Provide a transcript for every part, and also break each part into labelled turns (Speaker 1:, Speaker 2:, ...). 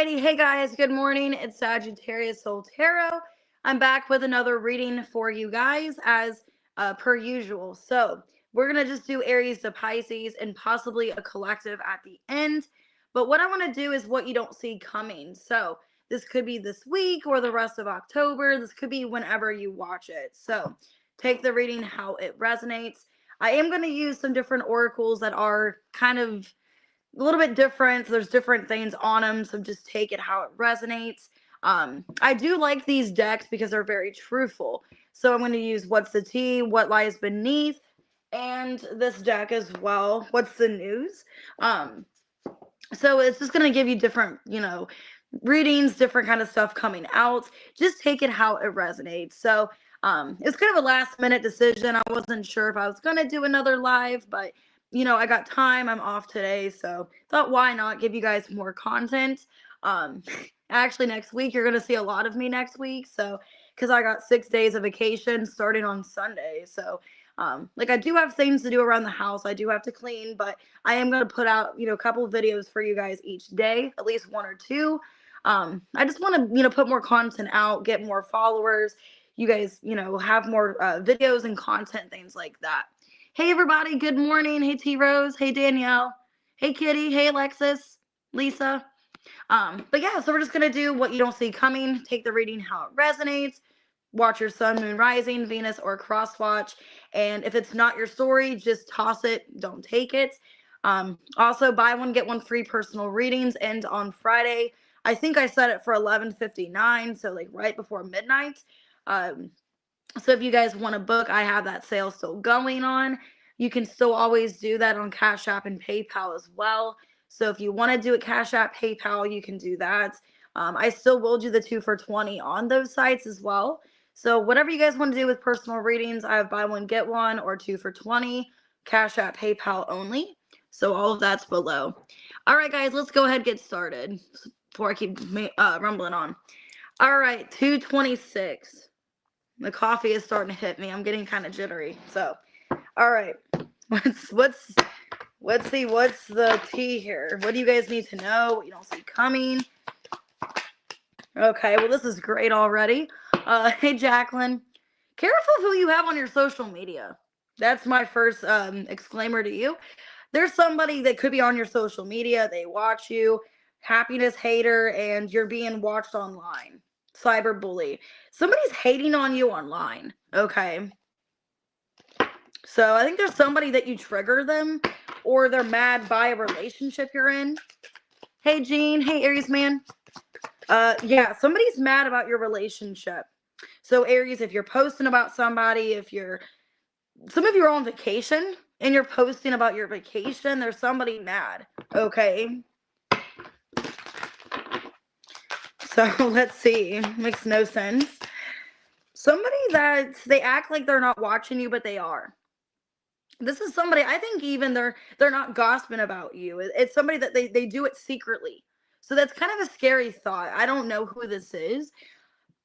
Speaker 1: Alrighty, hey guys, good morning. It's Sagittarius Soul Tarot. I'm back with another reading for you guys as per usual. So we're gonna just do Aries to Pisces and possibly a collective at the end. But what I want to do is what you don't see coming. So this could be this week or the rest of October. This could be whenever you watch it. So take the reading how it resonates. I am going to use some different oracles that are kind of a little bit different. There's different things on them, so just take it how it resonates. I do like these decks because they're very truthful. So I'm going to use What's the Tea, What Lies Beneath, and this deck as well, What's the News. So it's just going to give you different, readings, different kind of stuff coming out. Just take it how it resonates. So it's kind of a last minute decision. I wasn't sure if I was going to do another live, but I got time. I'm off today, so thought why not give you guys more content. Actually, next week you're gonna see a lot of me next week. So, because I got 6 days of vacation starting on Sunday, so I do have things to do around the house. I do have to clean, but I am gonna put out a couple videos for you guys each day, at least one or two. I just want to put more content out, get more followers. You guys have more videos and content, things like that. Hey, everybody. Good morning. Hey, T Rose. Hey, Danielle. Hey, Kitty. Hey, Alexis. Lisa. But yeah, so we're just going to do what you don't see coming. Take the reading how it resonates. Watch your sun, moon, rising, Venus, or cross watch. And if it's not your story, just toss it. Don't take it. Also, buy one, get one free personal readings. And on Friday, I think I set it for 11:59, so like right before midnight. So if you guys want to book, I have that sale still going on. You can still always do that on Cash App and PayPal as well. So if you want to do it Cash App, PayPal, you can do that. I still will do the 2 for $20 on those sites as well. So whatever you guys want to do with personal readings, I have buy one, get one, or 2 for $20, Cash App, PayPal only. So all of that's below. All right, guys, let's go ahead and get started before I keep rumbling on. All right, 226. The coffee is starting to hit me. I'm getting kind of jittery. So, all right. Let's see what's the tea here. What do you guys need to know? What you don't see coming? Okay, well this is great already. Hey Jacqueline, careful who you have on your social media. That's my first exclaimer to you. There's somebody that could be on your social media. They watch you, happiness hater, and you're being watched online. Cyberbully. Somebody's hating on you online. Okay. So I think there's somebody that you trigger them, or they're mad by a relationship you're in. Hey Jean. Hey Aries man. Yeah, somebody's mad about your relationship. So Aries, if you're posting about somebody, some of you are on vacation and you're posting about your vacation, there's somebody mad. Okay. So let's see. Makes no sense. Somebody that they act like they're not watching you, but they are. This is somebody, I think even they're not gossiping about you. It's somebody that they do it secretly. So that's kind of a scary thought. I don't know who this is.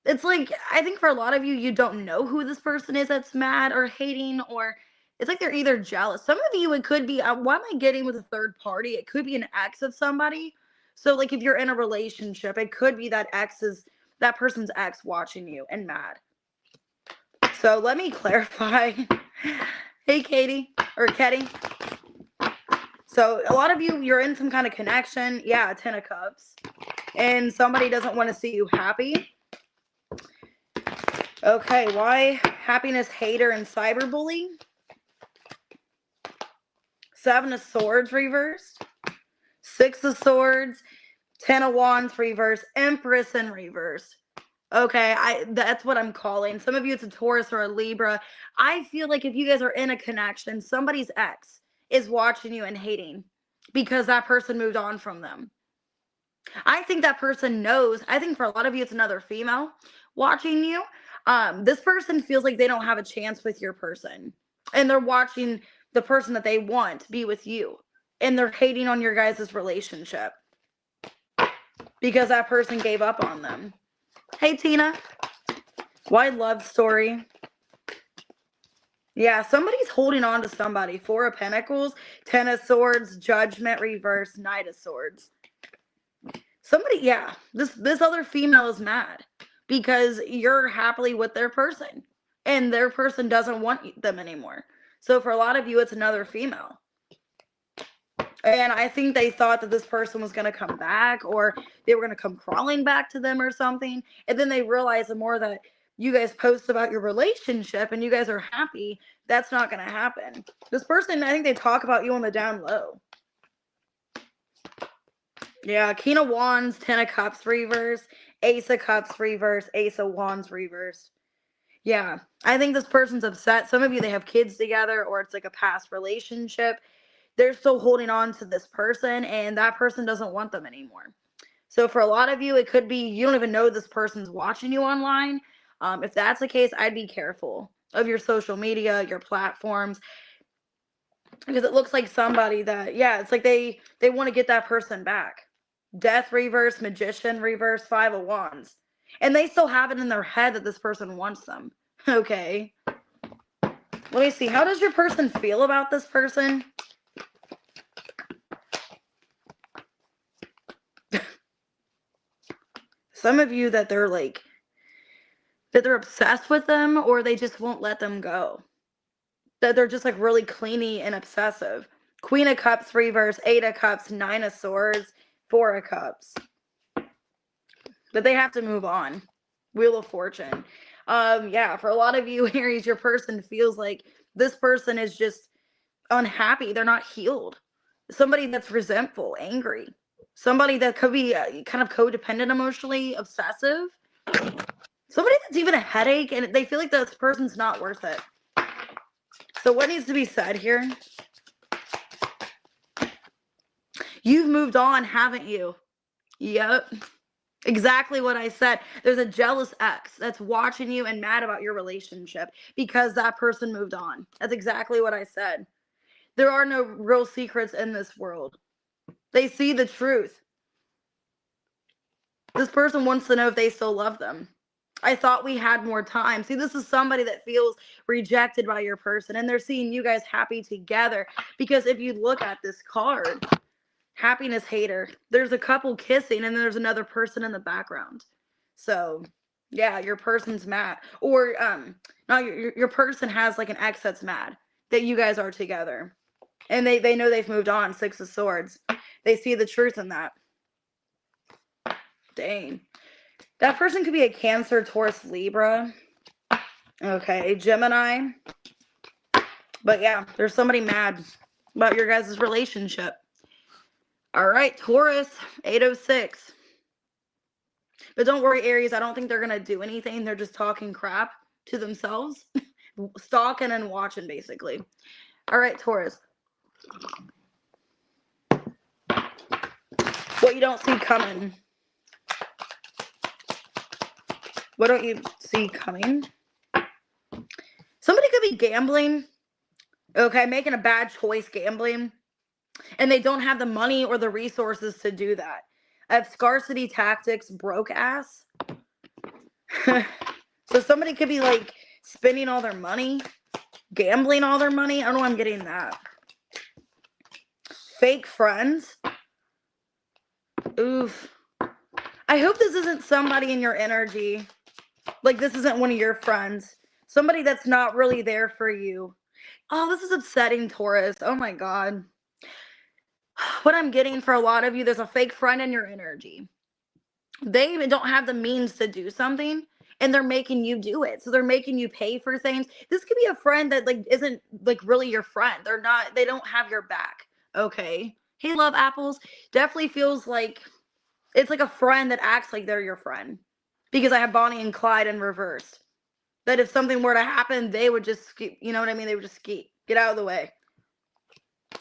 Speaker 1: It's like, I think for a lot of you, you don't know who this person is that's mad or hating, or it's like they're either jealous. Some of you, it could be, why am I getting with a third party? It could be an ex of somebody. So like if you're in a relationship, it could be that that person's ex watching you and mad. So let me clarify. Hey, Katie or Ketty. So a lot of you, you're in some kind of connection. Yeah, 10 of Cups. And somebody doesn't want to see you happy. Okay, why happiness hater and cyberbully? 7 of Swords reversed. 6 of Swords. 10 of Wands reversed. Empress in reverse. Okay, that's what I'm calling. Some of you, it's a Taurus or a Libra. I feel like if you guys are in a connection, somebody's ex is watching you and hating because that person moved on from them. I think that person knows. I think for a lot of you, it's another female watching you. This person feels like they don't have a chance with your person, and they're watching the person that they want be with you, and they're hating on your guys' relationship because that person gave up on them. Hey, Tina. Why love story? Yeah, somebody's holding on to somebody. 4 of Pentacles, 10 of Swords, Judgment reverse, Knight of Swords. Somebody, yeah, this other female is mad because you're happily with their person and their person doesn't want them anymore. So for a lot of you, it's another female. And I think they thought that this person was going to come back or they were going to come crawling back to them or something. And then they realized the more that you guys post about your relationship and you guys are happy, that's not going to happen. This person, I think they talk about you on the down low. Yeah, King of Wands, Ten of Cups reverse, Ace of Cups reverse, Ace of Wands reverse. Yeah, I think this person's upset. Some of you, they have kids together or it's like a past relationship. They're still holding on to this person and that person doesn't want them anymore. So for a lot of you, it could be you don't even know this person's watching you online. If that's the case, I'd be careful of your social media, your platforms, because it looks like somebody that, yeah, it's like they want to get that person back. Death reverse, Magician reverse, Five of Wands. And they still have it in their head that this person wants them. Okay. Let me see. How does your person feel about this person? Some of you that they're like, that they're obsessed with them or they just won't let them go. That they're just like really clingy and obsessive. Queen of Cups reverse, Eight of Cups, Nine of Swords, Four of Cups. But they have to move on. Wheel of Fortune. Yeah, for a lot of you, Aries, your person feels like this person is just unhappy. They're not healed. Somebody that's resentful, angry. Somebody that could be kind of codependent emotionally, obsessive. Somebody that's even a headache and they feel like this person's not worth it. So what needs to be said here? You've moved on, haven't you? Yep. Exactly what I said. There's a jealous ex that's watching you and mad about your relationship because that person moved on. That's exactly what I said. There are no real secrets in this world. They see the truth. This person wants to know if they still love them. I thought we had more time. See, this is somebody that feels rejected by your person and they're seeing you guys happy together because if you look at this card, happiness hater, there's a couple kissing and there's another person in the background. So yeah, your person's mad or no, your person has like an ex that's mad that you guys are together and they know they've moved on. Six of Swords, they see the truth in that. Dang, that person could be a Cancer, Taurus, Libra, okay, Gemini. But yeah, there's somebody mad about your guys' relationship. All right, Taurus, 806. But don't worry, Aries, I don't think they're going to do anything. They're just talking crap to themselves. Stalking and watching, basically. All right, Taurus. What you don't see coming. What don't you see coming? Somebody could be gambling. Okay, making a bad choice gambling. And they don't have the money or the resources to do that. I have scarcity tactics, broke ass. So somebody could be like spending all their money, gambling all their money. I don't know why I'm getting that. Fake friends. Oof. I hope this isn't somebody in your energy. Like this isn't one of your friends. Somebody that's not really there for you. Oh, this is upsetting, Taurus. Oh my God. What I'm getting for a lot of you, there's a fake friend in your energy. They even don't have the means to do something and they're making you do it. So they're making you pay for things. This could be a friend that like isn't like really your friend. They don't have your back. Okay. Hey, love apples. Definitely feels like it's like a friend that acts like they're your friend. Because I have Bonnie and Clyde in reverse. That if something were to happen, they would just skip, you know what I mean? They would just skeet. Get out of the way.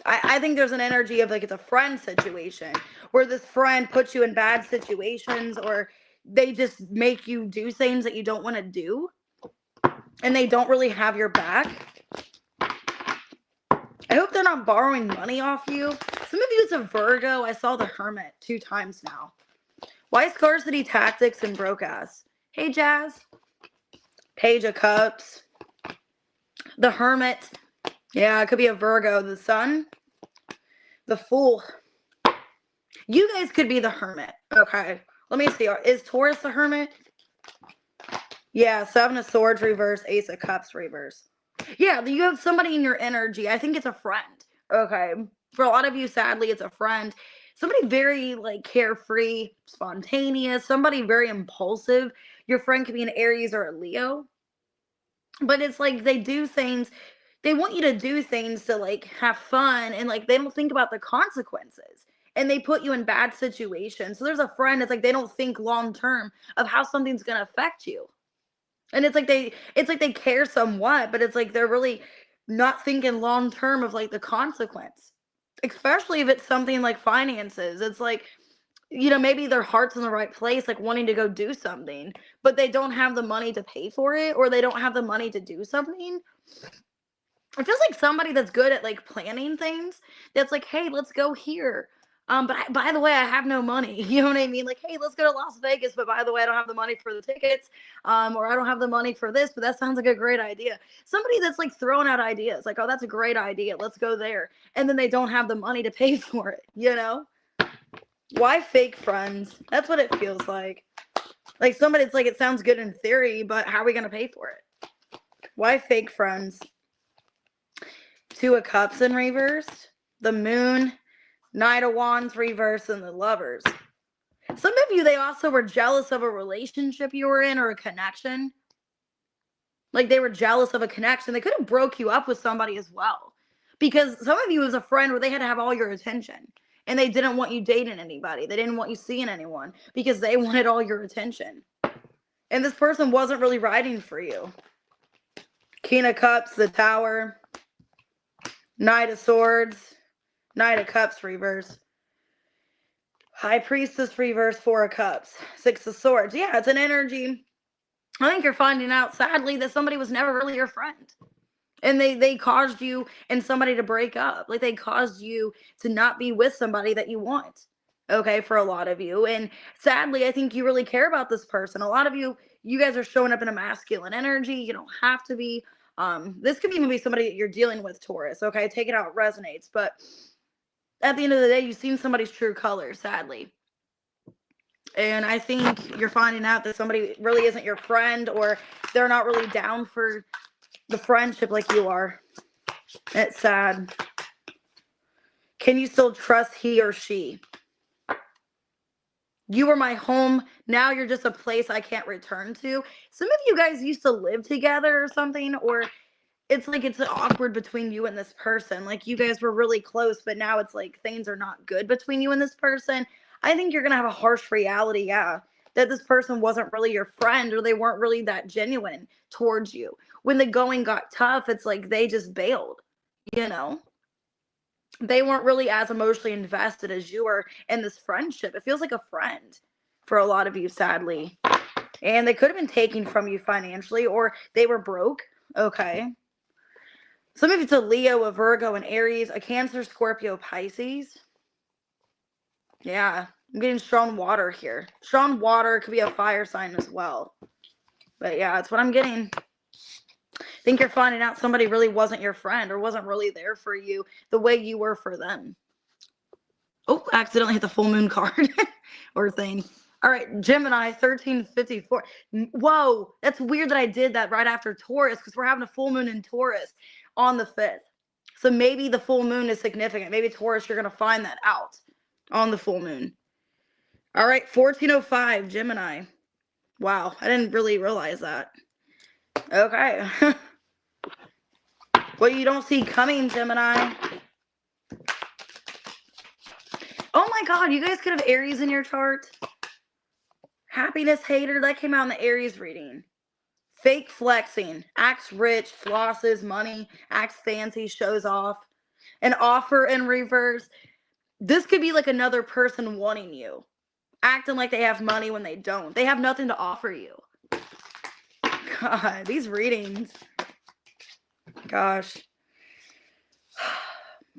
Speaker 1: I think there's an energy of like it's a friend situation where this friend puts you in bad situations or they just make you do things that you don't want to do and they don't really have your back. I hope they're not borrowing money off you. Some of you, it's a Virgo. I saw the Hermit 2 times now. Why scarcity tactics and broke ass? Hey, Jazz. Page of Cups. The Hermit. Yeah, it could be a Virgo. The Sun. The Fool. You guys could be the Hermit. Okay. Let me see. Is Taurus the Hermit? Yeah, Seven of Swords reverse, Ace of Cups reverse. Yeah, you have somebody in your energy. I think it's a friend. Okay. For a lot of you, sadly, it's a friend. Somebody very like carefree, spontaneous, somebody very impulsive. Your friend could be an Aries or a Leo. But it's like they do things, they want you to do things to like have fun, and like they don't think about the consequences. And they put you in bad situations. So there's a friend, it's like they don't think long term of how something's gonna affect you. And it's like they care somewhat, but it's like they're really not thinking long term of like the consequence. Especially if it's something like finances. It's like, maybe their heart's in the right place, like wanting to go do something, but they don't have the money to pay for it, or they don't have the money to do something. It feels like somebody that's good at like planning things. That's like, hey, let's go here. But by the way, I have no money. You know what I mean? Like, hey, let's go to Las Vegas. But by the way, I don't have the money for the tickets. Or I don't have the money for this. But that sounds like a great idea. Somebody that's like throwing out ideas, like, oh, that's a great idea. Let's go there. And then they don't have the money to pay for it. Why fake friends? That's what it feels like. Like somebody, it's like it sounds good in theory, but how are we gonna pay for it? Why fake friends? Two of Cups in reverse, the Moon, Knight of Wands reverse, and the Lovers. Some of you, they also were jealous of a relationship you were in or a connection. Like they were jealous of a connection. They could have broke you up with somebody as well. Because some of you was a friend where they had to have all your attention. And they didn't want you dating anybody. They didn't want you seeing anyone because they wanted all your attention. And this person wasn't really riding for you. King of Cups, the Tower, Knight of Swords, Knight of Cups reverse, High Priestess reverse, Four of Cups, Six of Swords. Yeah, it's an energy. I think you're finding out, sadly, that somebody was never really your friend. And they caused you and somebody to break up. Like they caused you to not be with somebody that you want. Okay, for a lot of you. And sadly, I think you really care about this person. A lot of you guys are showing up in a masculine energy. You don't have to be. This could even be somebody that you're dealing with, Taurus. Okay, take it out, it resonates. But at the end of the day, you've seen somebody's true colors, sadly. And I think you're finding out that somebody really isn't your friend, or they're not really down for the friendship like you are. It's sad. Can you still trust he or she? You were my home. Now you're just a place I can't return to. Some of you guys used to live together or something, or it's like it's awkward between you and this person. Like you guys were really close, but now it's like things are not good between you and this person. I think you're going to have a harsh reality, yeah, that this person wasn't really your friend, or they weren't really that genuine towards you. When the going got tough, it's like they just bailed, They weren't really as emotionally invested as you were in this friendship. It feels like a friend for a lot of you, sadly. And they could have been taking from you financially, or they were broke. Okay. Some of it's a Leo, a Virgo, an Aries, a Cancer, Scorpio, Pisces. Yeah, I'm getting strong water here. Strong water could be a fire sign as well. But yeah, that's what I'm getting. I think you're finding out somebody really wasn't your friend, or wasn't really there for you the way you were for them. Oh, accidentally hit the full moon card or thing. All right, Gemini, 1354. Whoa, that's weird that I did that right after Taurus, because we're having a full moon in Taurus on the 5th. So maybe the full moon is significant. Maybe Taurus, you're going to find that out on the full moon. All right, 1405, Gemini. Wow, I didn't really realize that. Okay. What you don't see coming, Gemini. Oh my God, you guys could have Aries in your chart. Happiness hater, that came out in the Aries reading. Fake flexing, acts rich, flosses money, acts fancy, shows off. An offer in reverse. This could be like another person wanting you, acting like they have money when they don't. They have nothing to offer you. God, these readings. Gosh.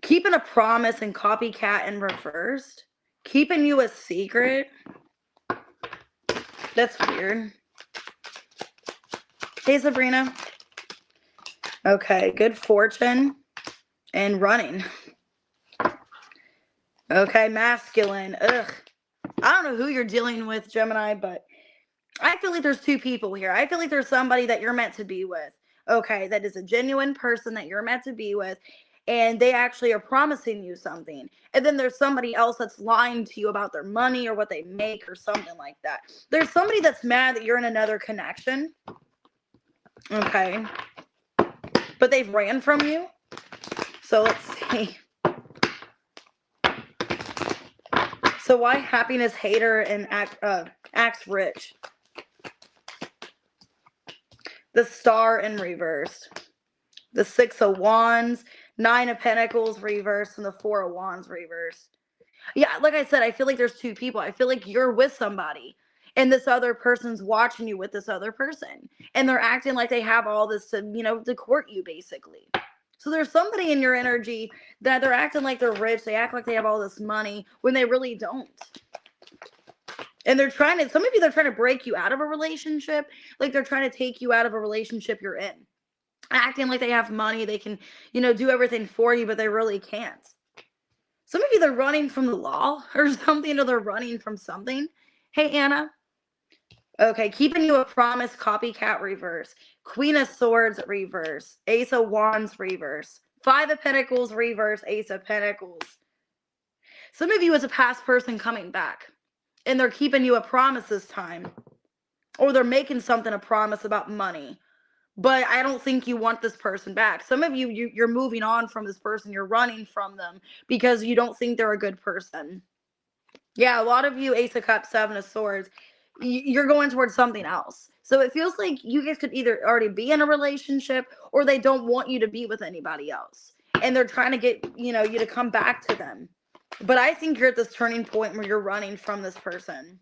Speaker 1: Keeping a promise and copycat in reversed. Keeping you a secret. That's weird. Hey, Sabrina. Okay, good fortune and running. Okay, masculine. Ugh. I don't know who you're dealing with, Gemini, but I feel like there's two people here. I feel like there's somebody that you're meant to be with. Okay, that is a genuine person that you're meant to be with, and they actually are promising you something. And then there's somebody else that's lying to you about their money or what they make or something like that. There's somebody that's mad that you're in another connection. Okay. But they've ran from you. So let's see. So why happiness, hater, and acts rich? The Star in reverse. The Six of Wands, Nine of Pentacles reverse, and the Four of Wands reverse. Yeah, like I said, I feel like there's two people. I feel like you're with somebody, and this other person's watching you with this other person, and they're acting like they have all this to, to court you, basically. So there's somebody in your energy that they're acting like they're rich. They act like they have all this money when they really don't. And they're trying to, some of you, they're trying to break you out of a relationship. Like they're trying to take you out of a relationship you're in. Acting like they have money. They can, do everything for you, but they really can't. Some of you, they're running from the law or something, or they're running from something. Hey, Anna. Okay, keeping you a promise, copycat reverse. Queen of Swords reverse. Ace of Wands reverse. Five of Pentacles reverse. Ace of Pentacles. Some of you is a past person coming back. And they're keeping you a promise this time. Or they're making something a promise about money. But I don't think you want this person back. Some of you, you're moving on from this person. You're running from them because you don't think they're a good person. Yeah, a lot of you, Ace of Cups, Seven of Swords, you're going towards something else. So it feels like you guys could either already be in a relationship or they don't want you to be with anybody else. And they're trying to get, you to come back to them. But I think you're at this turning point where you're running from this person.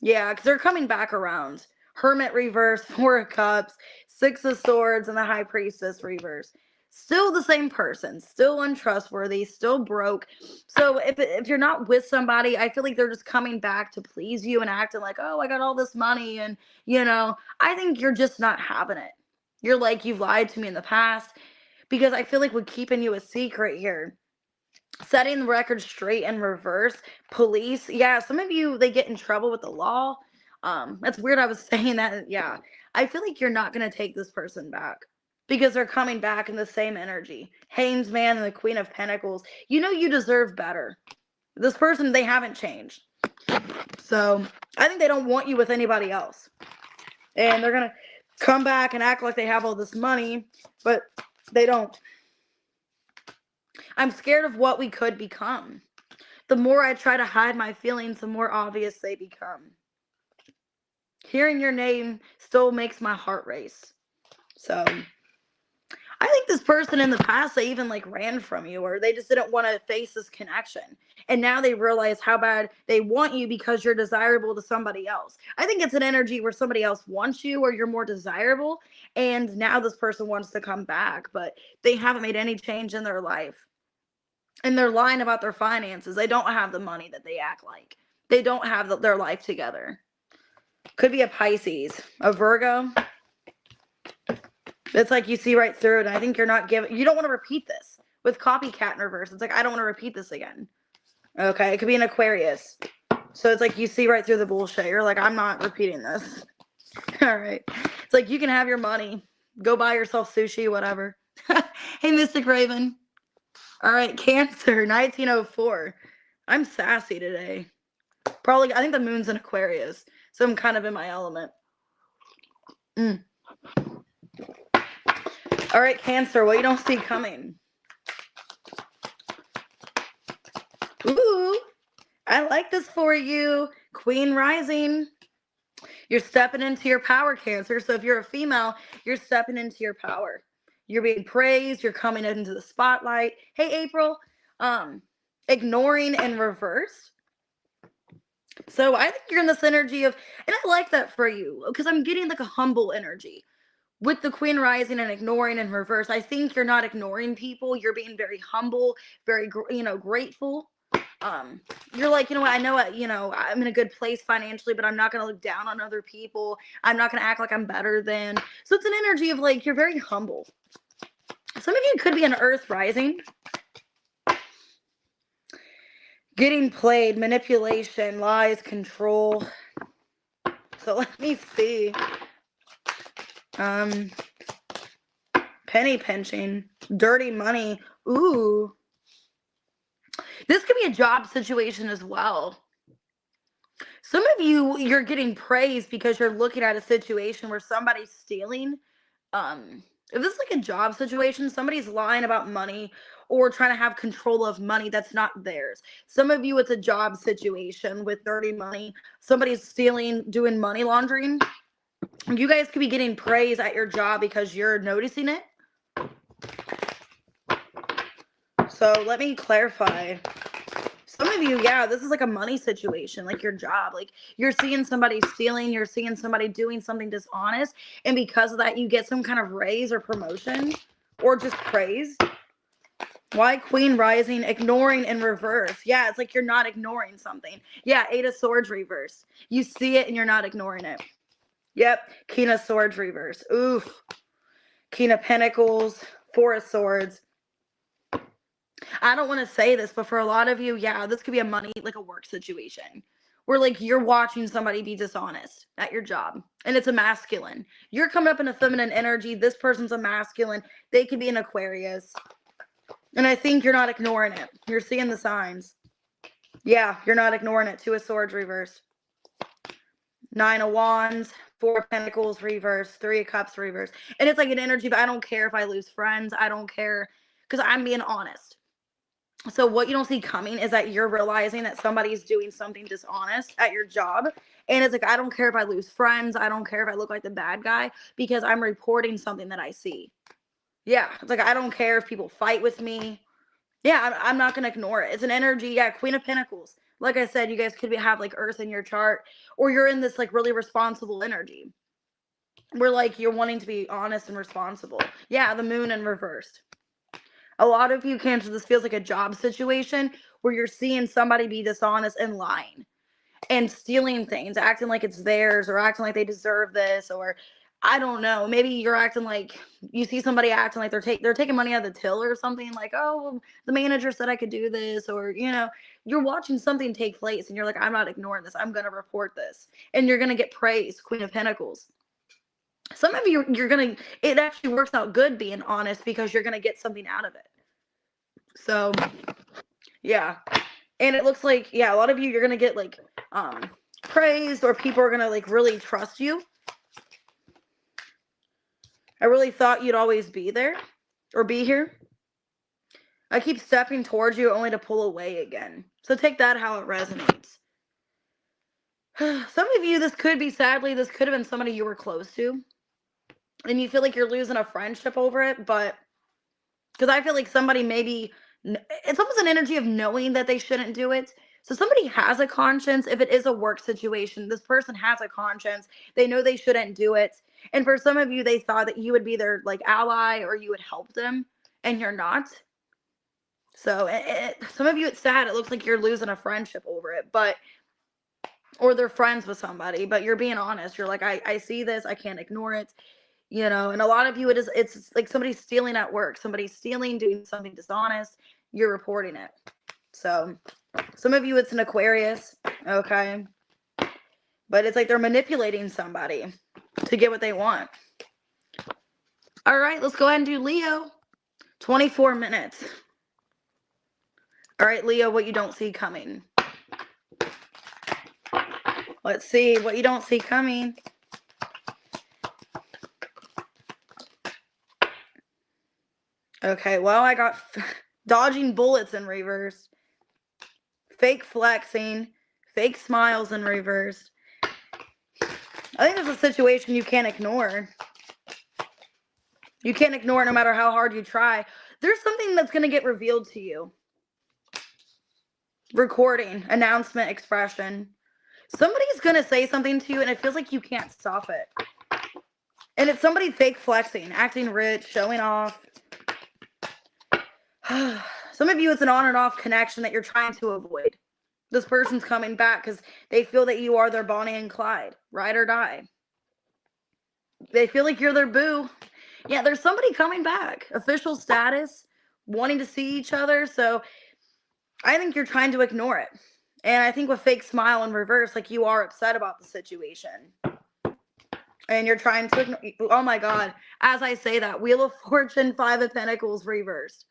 Speaker 1: Yeah, because they're coming back around. Hermit reverse, Four of Cups, Six of Swords, and the High Priestess reverse. Still the same person, still untrustworthy, still broke. So if you're not with somebody, I feel like they're just coming back to please you and acting like, oh, I got all this money. And, I think you're just not having it. You're like, you've lied to me in the past. Because I feel like we're keeping you a secret here. Setting the record straight in reverse. Police. Yeah, some of you, they get in trouble with the law. That's weird I was saying that. Yeah. I feel like you're not going to take this person back. Because they're coming back in the same energy. Hanged Man and the Queen of Pentacles. You deserve better. This person, they haven't changed. So, I think they don't want you with anybody else. And they're going to come back and act like they have all this money. But they don't. I'm scared of what we could become. The more I try to hide my feelings, the more obvious they become. Hearing your name still makes my heart race. So, I think this person in the past, they even ran from you, or they just didn't want to face this connection. And now they realize how bad they want you because you're desirable to somebody else. I think it's an energy where somebody else wants you or you're more desirable. And now this person wants to come back, but they haven't made any change in their life. And they're lying about their finances. They don't have the money that they act like. They don't have their life together. Could be a Pisces, a Virgo. It's like you see right through it. And I think you don't want to repeat this. With copycat in reverse, it's like, I don't want to repeat this again. Okay, it could be an Aquarius. So it's like you see right through the bullshit. You're like, I'm not repeating this. All right. It's like you can have your money. Go buy yourself sushi, whatever. Hey, Mystic Raven. All right, Cancer, 1904. I'm sassy today. Probably, I think the moon's in Aquarius, so I'm kind of in my element. All right, Cancer, what you don't see coming? Ooh, I like this for you. Queen rising. You're stepping into your power, Cancer. So if you're a female, you're stepping into your power. You're being praised. You're coming into the spotlight. Hey, April. Ignoring and reverse. So I think you're in this energy of, and I like that for you because I'm getting like a humble energy with the Queen rising and ignoring and reverse. I think you're not ignoring people. You're being very humble, very, grateful. You're like, what, I know, I'm in a good place financially, but I'm not going to look down on other people. I'm not going to act like I'm better than. So it's an energy of like, you're very humble. Some of you could be an Earth rising. Getting played, manipulation, lies, control. So let me see. Penny pinching, dirty money. Ooh. This could be a job situation as well. Some of you, you're getting praised because you're looking at a situation where somebody's stealing. If this is like a job situation, somebody's lying about money or trying to have control of money that's not theirs. Some of you, it's a job situation with dirty money. Somebody's stealing, doing money laundering. You guys could be getting praise at your job because you're noticing it. So let me clarify. Some of you, yeah, this is like a money situation, like your job. Like you're seeing somebody stealing, you're seeing somebody doing something dishonest, and because of that, you get some kind of raise or promotion or just praise. Why Queen rising, ignoring in reverse? Yeah, it's like you're not ignoring something. Yeah, 8 of Swords reverse. You see it and you're not ignoring it. Yep, King of Swords reverse. Oof. King of Pentacles, 4 of Swords. I don't want to say this, but for a lot of you, yeah, this could be a money, like a work situation where like you're watching somebody be dishonest at your job and it's a masculine. You're coming up in a feminine energy. This person's a masculine. They could be an Aquarius. And I think you're not ignoring it. You're seeing the signs. Yeah, you're not ignoring it. 2 of Swords reversed. 9 of Wands, 4 of Pentacles reversed, 3 of Cups reversed. And it's like an energy, but I don't care if I lose friends. I don't care because I'm being honest. So what you don't see coming is that you're realizing that somebody's doing something dishonest at your job. And it's like, I don't care if I lose friends. I don't care if I look like the bad guy because I'm reporting something that I see. Yeah. It's like, I don't care if people fight with me. Yeah, I'm not going to ignore it. It's an energy. Yeah, Queen of Pentacles. Like I said, you guys could have like Earth in your chart, or you're in this like really responsible energy where like you're wanting to be honest and responsible. Yeah, the Moon in reversed. A lot of you, Cancer, this feels like a job situation where you're seeing somebody be dishonest and lying and stealing things, acting like it's theirs or acting like they deserve this, or I don't know. Maybe you're acting like you see somebody acting like they're taking money out of the till or something, like, oh, well, the manager said I could do this, or you're watching something take place and you're like, I'm not ignoring this. I'm gonna report this, and you're gonna get praised, Queen of Pentacles. Some of you, it actually works out good being honest because you're gonna get something out of it. So yeah, and it looks like, yeah, a lot of you, you're gonna get like praised, or people are gonna like really trust you. I really thought you'd always be there or be here. I keep stepping towards you only to pull away again. So take that how it resonates. Some of you, this could have been somebody you were close to and you feel like you're losing a friendship over it, but because I feel like somebody maybe, it's almost an energy of knowing that they shouldn't do it. So somebody has a conscience. If it is a work situation, this person has a conscience. They know they shouldn't do it. And for some of you, they thought that you would be their like ally or you would help them, and you're not. So some of you, it's sad. It looks like you're losing a friendship over it, or they're friends with somebody, but you're being honest. You're like, I see this. I can't ignore it. And a lot of you, it's like somebody's stealing at work. Somebody's stealing, doing something dishonest. You're reporting it. So some of you, it's an Aquarius. Okay. But it's like they're manipulating somebody to get what they want. All right, let's go ahead and do Leo. 24 minutes. All right, Leo, what you don't see coming. Let's see what you don't see coming. Okay, well, I got dodging bullets in reverse. Fake flexing. Fake smiles in reverse. I think there's a situation you can't ignore. You can't ignore it no matter how hard you try. There's something that's going to get revealed to you. Recording, announcement, expression. Somebody's going to say something to you and it feels like you can't stop it. And it's somebody fake flexing, acting rich, showing off. Some of you, it's an on and off connection that you're trying to avoid. This person's coming back because they feel that you are their Bonnie and Clyde, ride or die. They feel like you're their boo. Yeah, there's somebody coming back. Official status, wanting to see each other. So
Speaker 2: I think you're trying to ignore it. And I think with fake smile in reverse, like you are upset about the situation. And you're trying to ignore, oh my God. As I say that, Wheel of Fortune, Five of Pentacles reversed.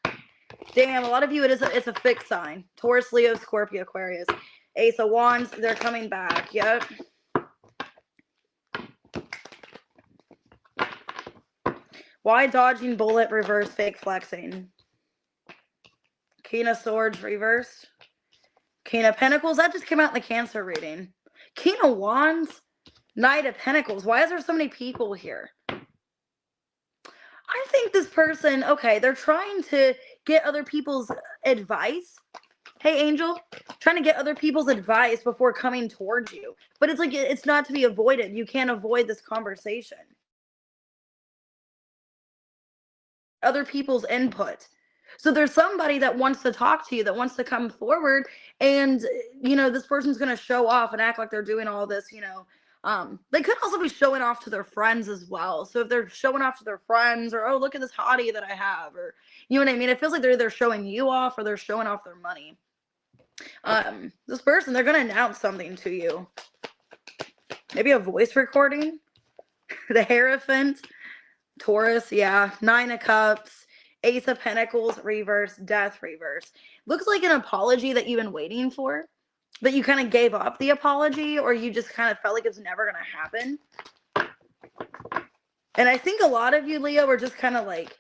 Speaker 2: Damn, a lot of you, it's a fixed sign. Taurus, Leo, Scorpio, Aquarius. Ace of Wands, they're coming back. Yep. Why dodging bullet reverse fake flexing? King of Swords reversed. King of Pentacles, that just came out in the Cancer reading. King of Wands, Knight of Pentacles. Why is there so many people here? I think this person, okay, they're trying to get other people's advice. Hey, Angel, trying to get other people's advice before coming towards you. But it's like, it's not to be avoided. You can't avoid this conversation. Other people's input. So there's somebody that wants to talk to you, that wants to come forward, and this person's going to show off and act like they're doing all this. They could also be showing off to their friends as well. So if they're showing off to their friends, or, oh, look at this hottie that I have, or you know what I mean, it feels like they're either showing you off or they're showing off their money. This person, they're going to announce something to you. Maybe a voice recording. The Hierophant, Taurus, yeah. Nine of Cups, Ace of Pentacles, reverse, Death, reverse. Looks like an apology that you've been waiting for, that you kind of gave up the apology, or you just kind of felt like it's never going to happen. And I think a lot of you, Leo, are just kind of like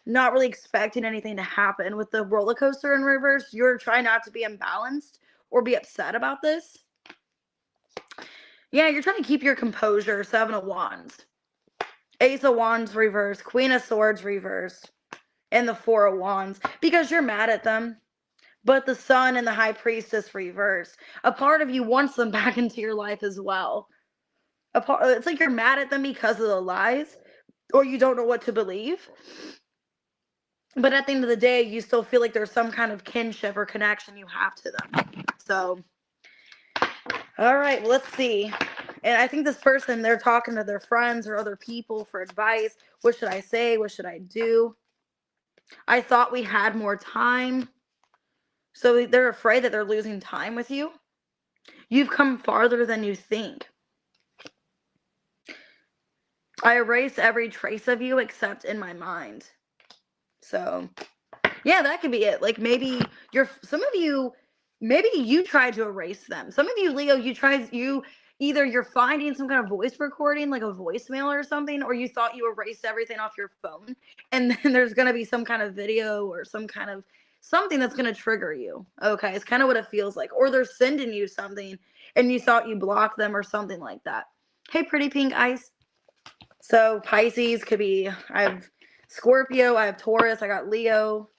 Speaker 2: not really expecting anything to happen with the roller coaster in reverse. You're trying not to be imbalanced or be upset about this. Yeah, you're trying to keep your composure. Seven of Wands. Ace of Wands reversed. Queen of Swords reversed. And the Four of Wands. Because you're mad at them. But the Sun and the High Priestess reversed. A part of you wants them back into your life as well. It's like you're mad at them because of the lies. Or you don't know what to believe. But at the end of the day, you still feel like there's some kind of kinship or connection you have to them. So, all right, well, let's see. And I think this person, they're talking to their friends or other people for advice. What should I say? What should I do? I thought we had more time. So they're afraid that they're losing time with you. You've come farther than you think. I erase every trace of you except in my mind. So, yeah, that could be it. Like maybe some of you, maybe you tried to erase them. Some of you, Leo, either you're finding some kind of voice recording, like a voicemail or something, or you thought you erased everything off your phone. And then there's going to be some kind of video or some kind of something that's going to trigger you. Okay. It's kind of what it feels like. Or they're sending you something and you thought you blocked them or something like that. Hey, pretty pink eyes. So Pisces could be, I have Scorpio, I have Taurus, I got Leo.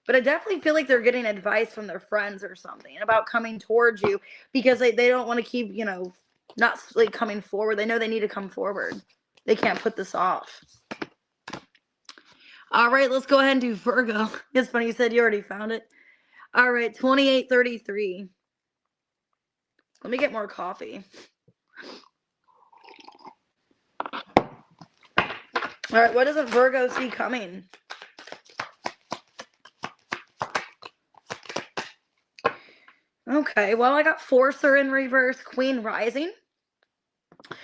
Speaker 2: But I definitely feel like they're getting advice from their friends or something about coming towards you because they don't want to keep, not like coming forward. They know they need to come forward. They can't put this off. All right, let's go ahead and do Virgo. It's funny you said you already found it. All right, 2833. Let me get more coffee. All right, what does a Virgo see coming? Okay, well, I got Forcer in reverse, Queen rising.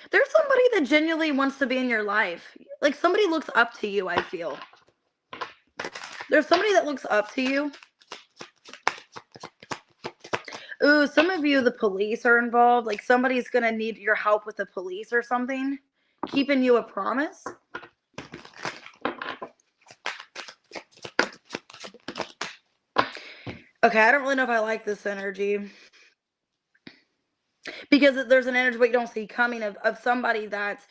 Speaker 2: There's somebody that genuinely wants to be in your life. Like somebody looks up to you, I feel. There's somebody that looks up to you. Ooh, some of you, the police are involved. Like somebody's going to need your help with the police or something. Keeping you a promise. Okay, I don't really know if I like this energy. Because there's an energy, but you don't see coming of somebody that's,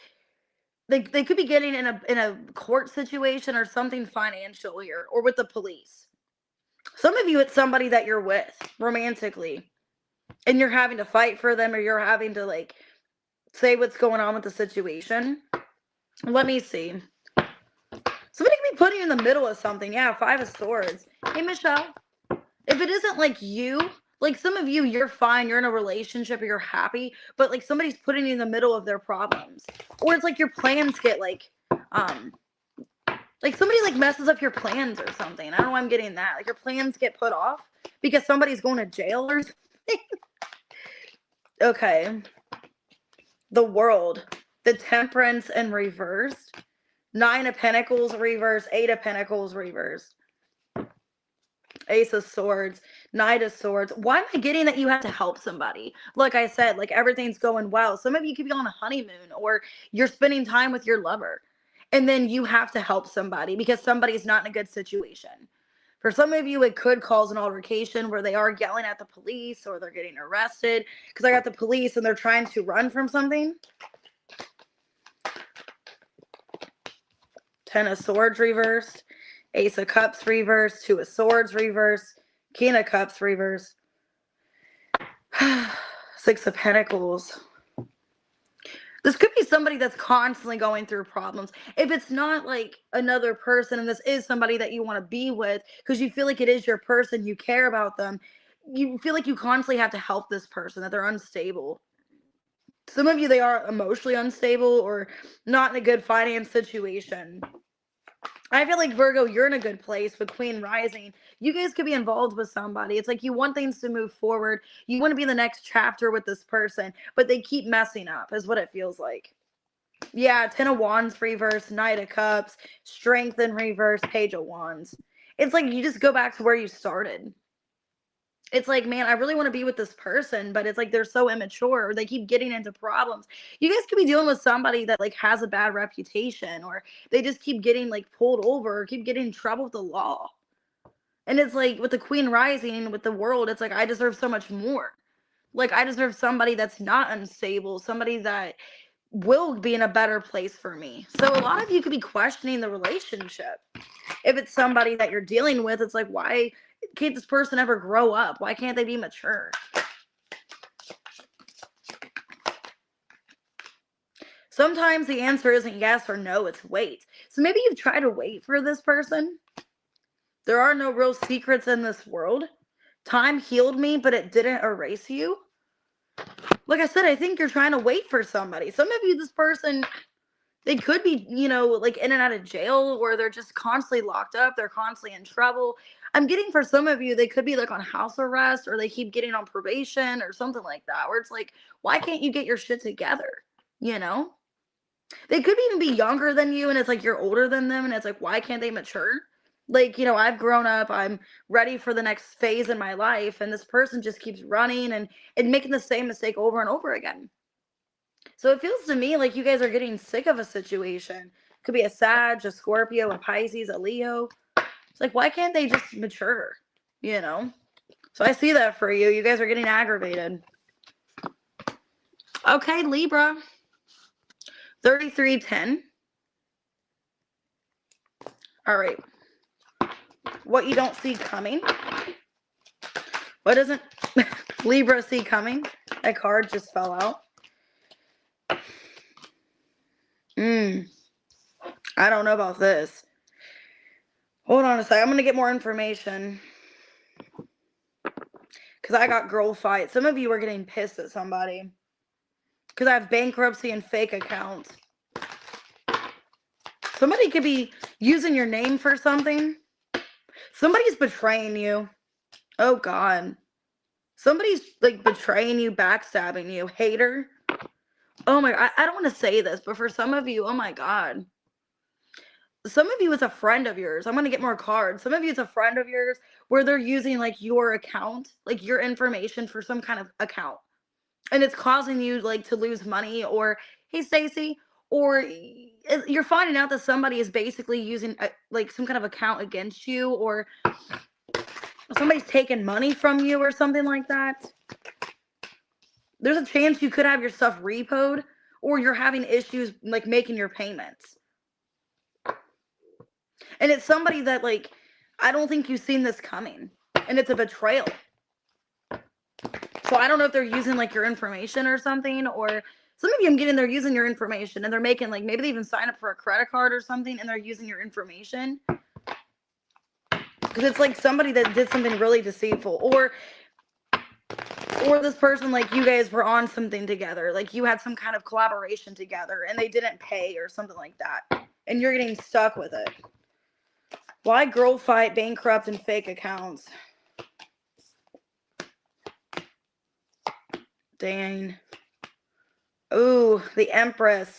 Speaker 2: they could be getting in a court situation or something financial here, or with the police. Some of you, it's somebody that you're with romantically, and you're having to fight for them, or you're having to like say what's going on with the situation. Let me see. Somebody could be putting you in the middle of something. Yeah, Five of Swords. Hey, Michelle. If it isn't like you, like some of you, you're fine. You're in a relationship or you're happy, but like somebody's putting you in the middle of their problems. Or it's like your plans get like somebody like messes up your plans or something. I don't know why I'm getting that. Like your plans get put off because somebody's going to jail or something. Okay. The World, the Temperance in reversed, 9 of Pentacles reversed, 8 of Pentacles reversed, Ace of Swords, Knight of Swords. Why am I getting that you have to help somebody? Like I said, like everything's going well. Some of you could be on a honeymoon or you're spending time with your lover and then you have to help somebody because somebody's not in a good situation. For some of you, it could cause an altercation where they are yelling at the police or they're getting arrested because I got the police and they're trying to run from something. 10 of Swords reversed, Ace of Cups reversed, 2 of Swords reversed, King of Cups reversed, 6 of Pentacles. This could be somebody that's constantly going through problems. If it's not like another person and this is somebody that you want to be with because you feel like it is your person, you care about them, you feel like you constantly have to help this person, that they're unstable. Some of you, they are emotionally unstable or not in a good finance situation. I feel like Virgo, you're in a good place with Queen Rising. You guys could be involved with somebody. It's like you want things to move forward. You want to be the next chapter with this person, but they keep messing up is what it feels like. Yeah, 10 of Wands reverse, Knight of Cups, Strength in reverse, Page of Wands. It's like you just go back to where you started. It's like, man, I really want to be with this person, but it's like they're so immature or they keep getting into problems. You guys could be dealing with somebody that like has a bad reputation or they just keep getting like pulled over or keep getting in trouble with the law. And it's like with the Queen Rising, with the World, it's like I deserve so much more. Like I deserve somebody that's not unstable, somebody that will be in a better place for me. So a lot of you could be questioning the relationship. If it's somebody that you're dealing with, it's like, why can't this person ever grow up? Why can't they be mature? Sometimes the answer isn't yes or no, it's wait. So maybe you've tried to wait for this person. There are no real secrets in this world. Time healed me, but it didn't erase you. Like I said, I think you're trying to wait for somebody. Some of you, this person, they could be, you know, like in and out of jail or they're just constantly locked up. They're constantly in trouble. I'm getting for some of you, they could be like on house arrest or they keep getting on probation or something like that, where it's like, why can't you get your shit together? You know? They could even be younger than you and it's like you're older than them and it's like, why can't they mature? Like, you know, I've grown up, I'm ready for the next phase in my life, and this person just keeps running and making the same mistake over and over again. So it feels to me like you guys are getting sick of a situation. Could be a Sag, a Scorpio, a Pisces, a Leo. It's like, why can't they just mature? You know? So I see that for you. You guys are getting aggravated. Okay, Libra. 3310. All right. What you don't see coming. What doesn't Libra see coming? That card just fell out. I don't know about this. Hold on a sec. I'm going to get more information. Because I got girl fight. Some of you are getting pissed at somebody. Because I have bankruptcy and fake accounts. Somebody could be using your name for something. Somebody's betraying you. Oh, God. Somebody's, like, betraying you, backstabbing you. Hater. Oh, my God. I don't want to say this, but for some of you, oh, my God. Some of you, it's a friend of yours. I'm going to get more cards. Some of you, it's a friend of yours where they're using, like, your account, like, your information for some kind of account. And it's causing you, like, to lose money or, hey, Stacey, or you're finding out that somebody is basically using, like, some kind of account against you or somebody's taking money from you or something like that. There's a chance you could have your stuff repoed or you're having issues, like, making your payments. And it's somebody that, like, I don't think you've seen this coming. And it's a betrayal. So I don't know if they're using, like, your information or something. Or some of you, I'm getting, they're using your information. And they're making, like, maybe they even sign up for a credit card or something. And they're using your information. Because it's, like, somebody that did something really deceitful. Or this person, like, you guys were on something together. Like, you had some kind of collaboration together. And they didn't pay or something like that. And you're getting stuck with it. Why girl fight, bankrupt, and fake accounts? Dang. Ooh, the Empress.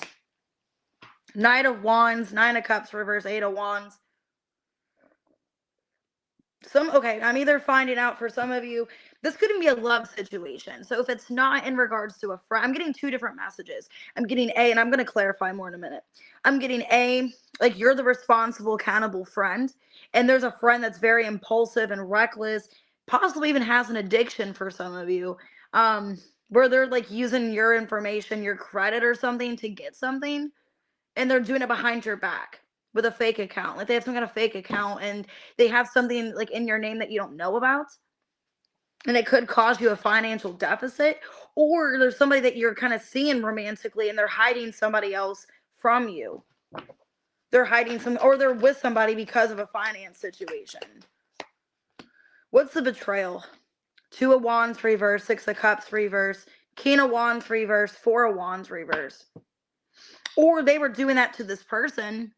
Speaker 2: Knight of Wands, Nine of Cups reverse, Eight of Wands. Okay, I'm either finding out for some of you, this couldn't be a love situation. So if it's not in regards to a friend, I'm getting two different messages. I'm getting A, and I'm going to clarify more in a minute. I'm getting A, like you're the responsible, accountable friend, and there's a friend that's very impulsive and reckless, possibly even has an addiction for some of you, where they're like using your information, your credit or something to get something, and they're doing it behind your back with a fake account. Like they have some kind of fake account and they have something like in your name that you don't know about. And it could cause you a financial deficit. Or there's somebody that you're kind of seeing romantically and they're hiding somebody else from you. They're hiding or they're with somebody because of a finance situation. What's the betrayal? Two of Wands reverse, Six of Cups reverse, King of Wands reverse, Four of Wands reverse. Or they were doing that to this person.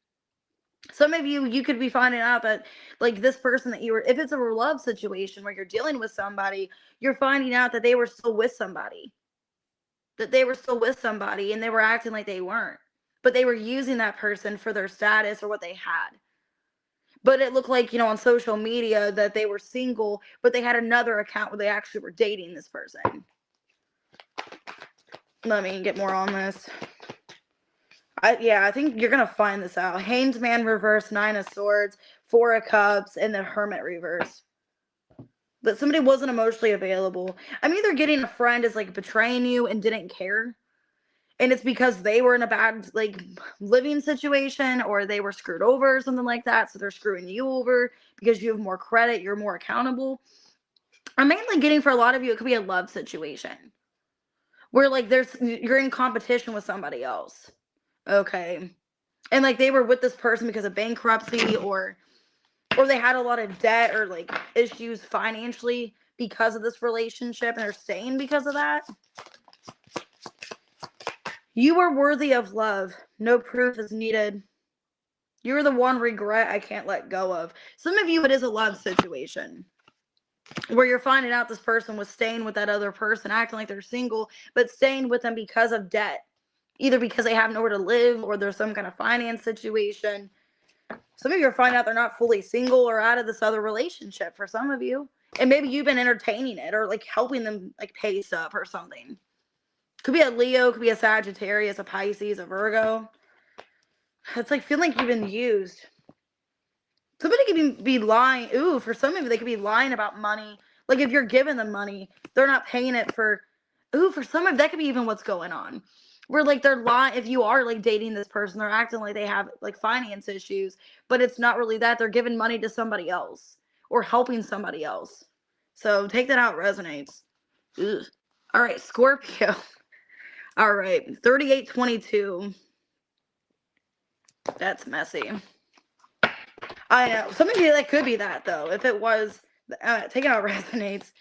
Speaker 2: Some of you could be finding out that like this person that you were, if it's a love situation where you're dealing with somebody, you're finding out that they were still with somebody, and they were acting like they weren't, but they were using that person for their status or what they had. But it looked like, on social media that they were single, but they had another account where they actually were dating this person. Let me get more on this. I think you're going to find this out. Hanged Man reverse, Nine of Swords, Four of Cups, and the Hermit reverse. But somebody wasn't emotionally available. I'm either getting a friend is like betraying you and didn't care, and it's because they were in a bad like living situation, or they were screwed over or something like that, so they're screwing you over because you have more credit, you're more accountable. I'm mainly getting, for a lot of you, it could be a love situation where like you're in competition with somebody else. Okay. And like they were with this person because of bankruptcy, or they had a lot of debt or like issues financially because of this relationship, and they're staying because of that. You are worthy of love. No proof is needed. You're the one regret I can't let go of. Some of you, it is a love situation where you're finding out this person was staying with that other person, acting like they're single, but staying with them because of debt. Either because they have nowhere to live or there's some kind of finance situation. Some of you are finding out they're not fully single or out of this other relationship for some of you. And maybe you've been entertaining it or like helping them like pay stuff or something. Could be a Leo, could be a Sagittarius, a Pisces, a Virgo. It's like feeling like you've been used. Somebody could be lying. Ooh, for some of you, they could be lying about money. Like if you're giving them money, they're not paying it for. Ooh, for some of that could be even what's going on. Where like they're lying. If you are like dating this person, they're acting like they have like finance issues, but it's not really that. They're giving money to somebody else or helping somebody else. So take that out, resonates. Ugh. All right, Scorpio. All right, 3822. That's messy. I know. Some of you, that could be that though. If it was, take it out, resonates.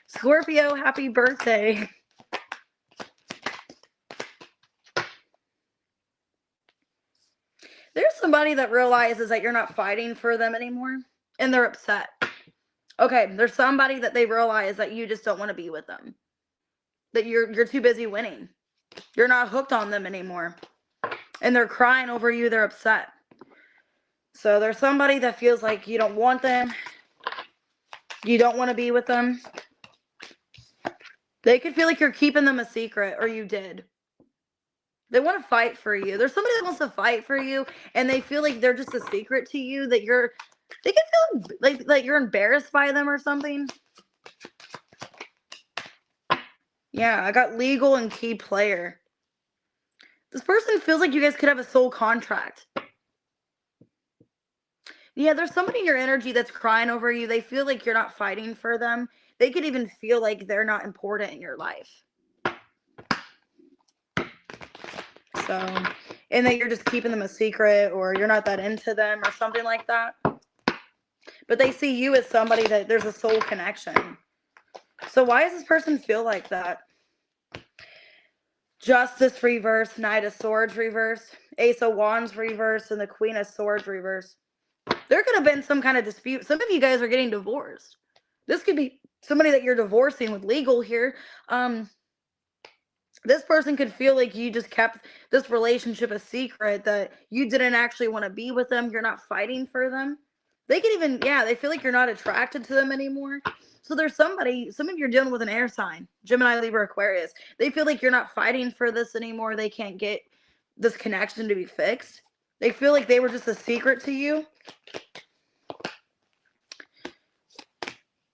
Speaker 2: Scorpio, happy birthday. There's somebody that realizes that you're not fighting for them anymore and they're upset. Okay, there's somebody that they realize that you just don't want to be with them. That you're too busy winning. You're not hooked on them anymore. And they're crying over you, they're upset. So there's somebody that feels like you don't want them. You don't want to be with them. They could feel like you're keeping them a secret, or you did. They want to fight for you. There's somebody that wants to fight for you, and they feel like they're just a secret to you, that they can feel like you're embarrassed by them or something. Yeah, I got legal and key player. This person feels like you guys could have a soul contract. Yeah, there's somebody in your energy that's crying over you. They feel like you're not fighting for them. They could even feel like they're not important in your life. So, and that you're just keeping them a secret, or you're not that into them or something like that. But they see you as somebody that there's a soul connection. So why does this person feel like that? Justice reverse, Knight of Swords reverse, Ace of Wands reverse, and the Queen of Swords reverse. There could have been some kind of dispute. Some of you guys are getting divorced. This could be somebody that you're divorcing with legal here. this person could feel like you just kept this relationship a secret, that you didn't actually want to be with them. You're not fighting for them. They could even, yeah, they feel like you're not attracted to them anymore. So there's somebody, some of you're dealing with an air sign, Gemini, Libra, Aquarius. They feel like you're not fighting for this anymore. They can't get this connection to be fixed. They feel like they were just a secret to you.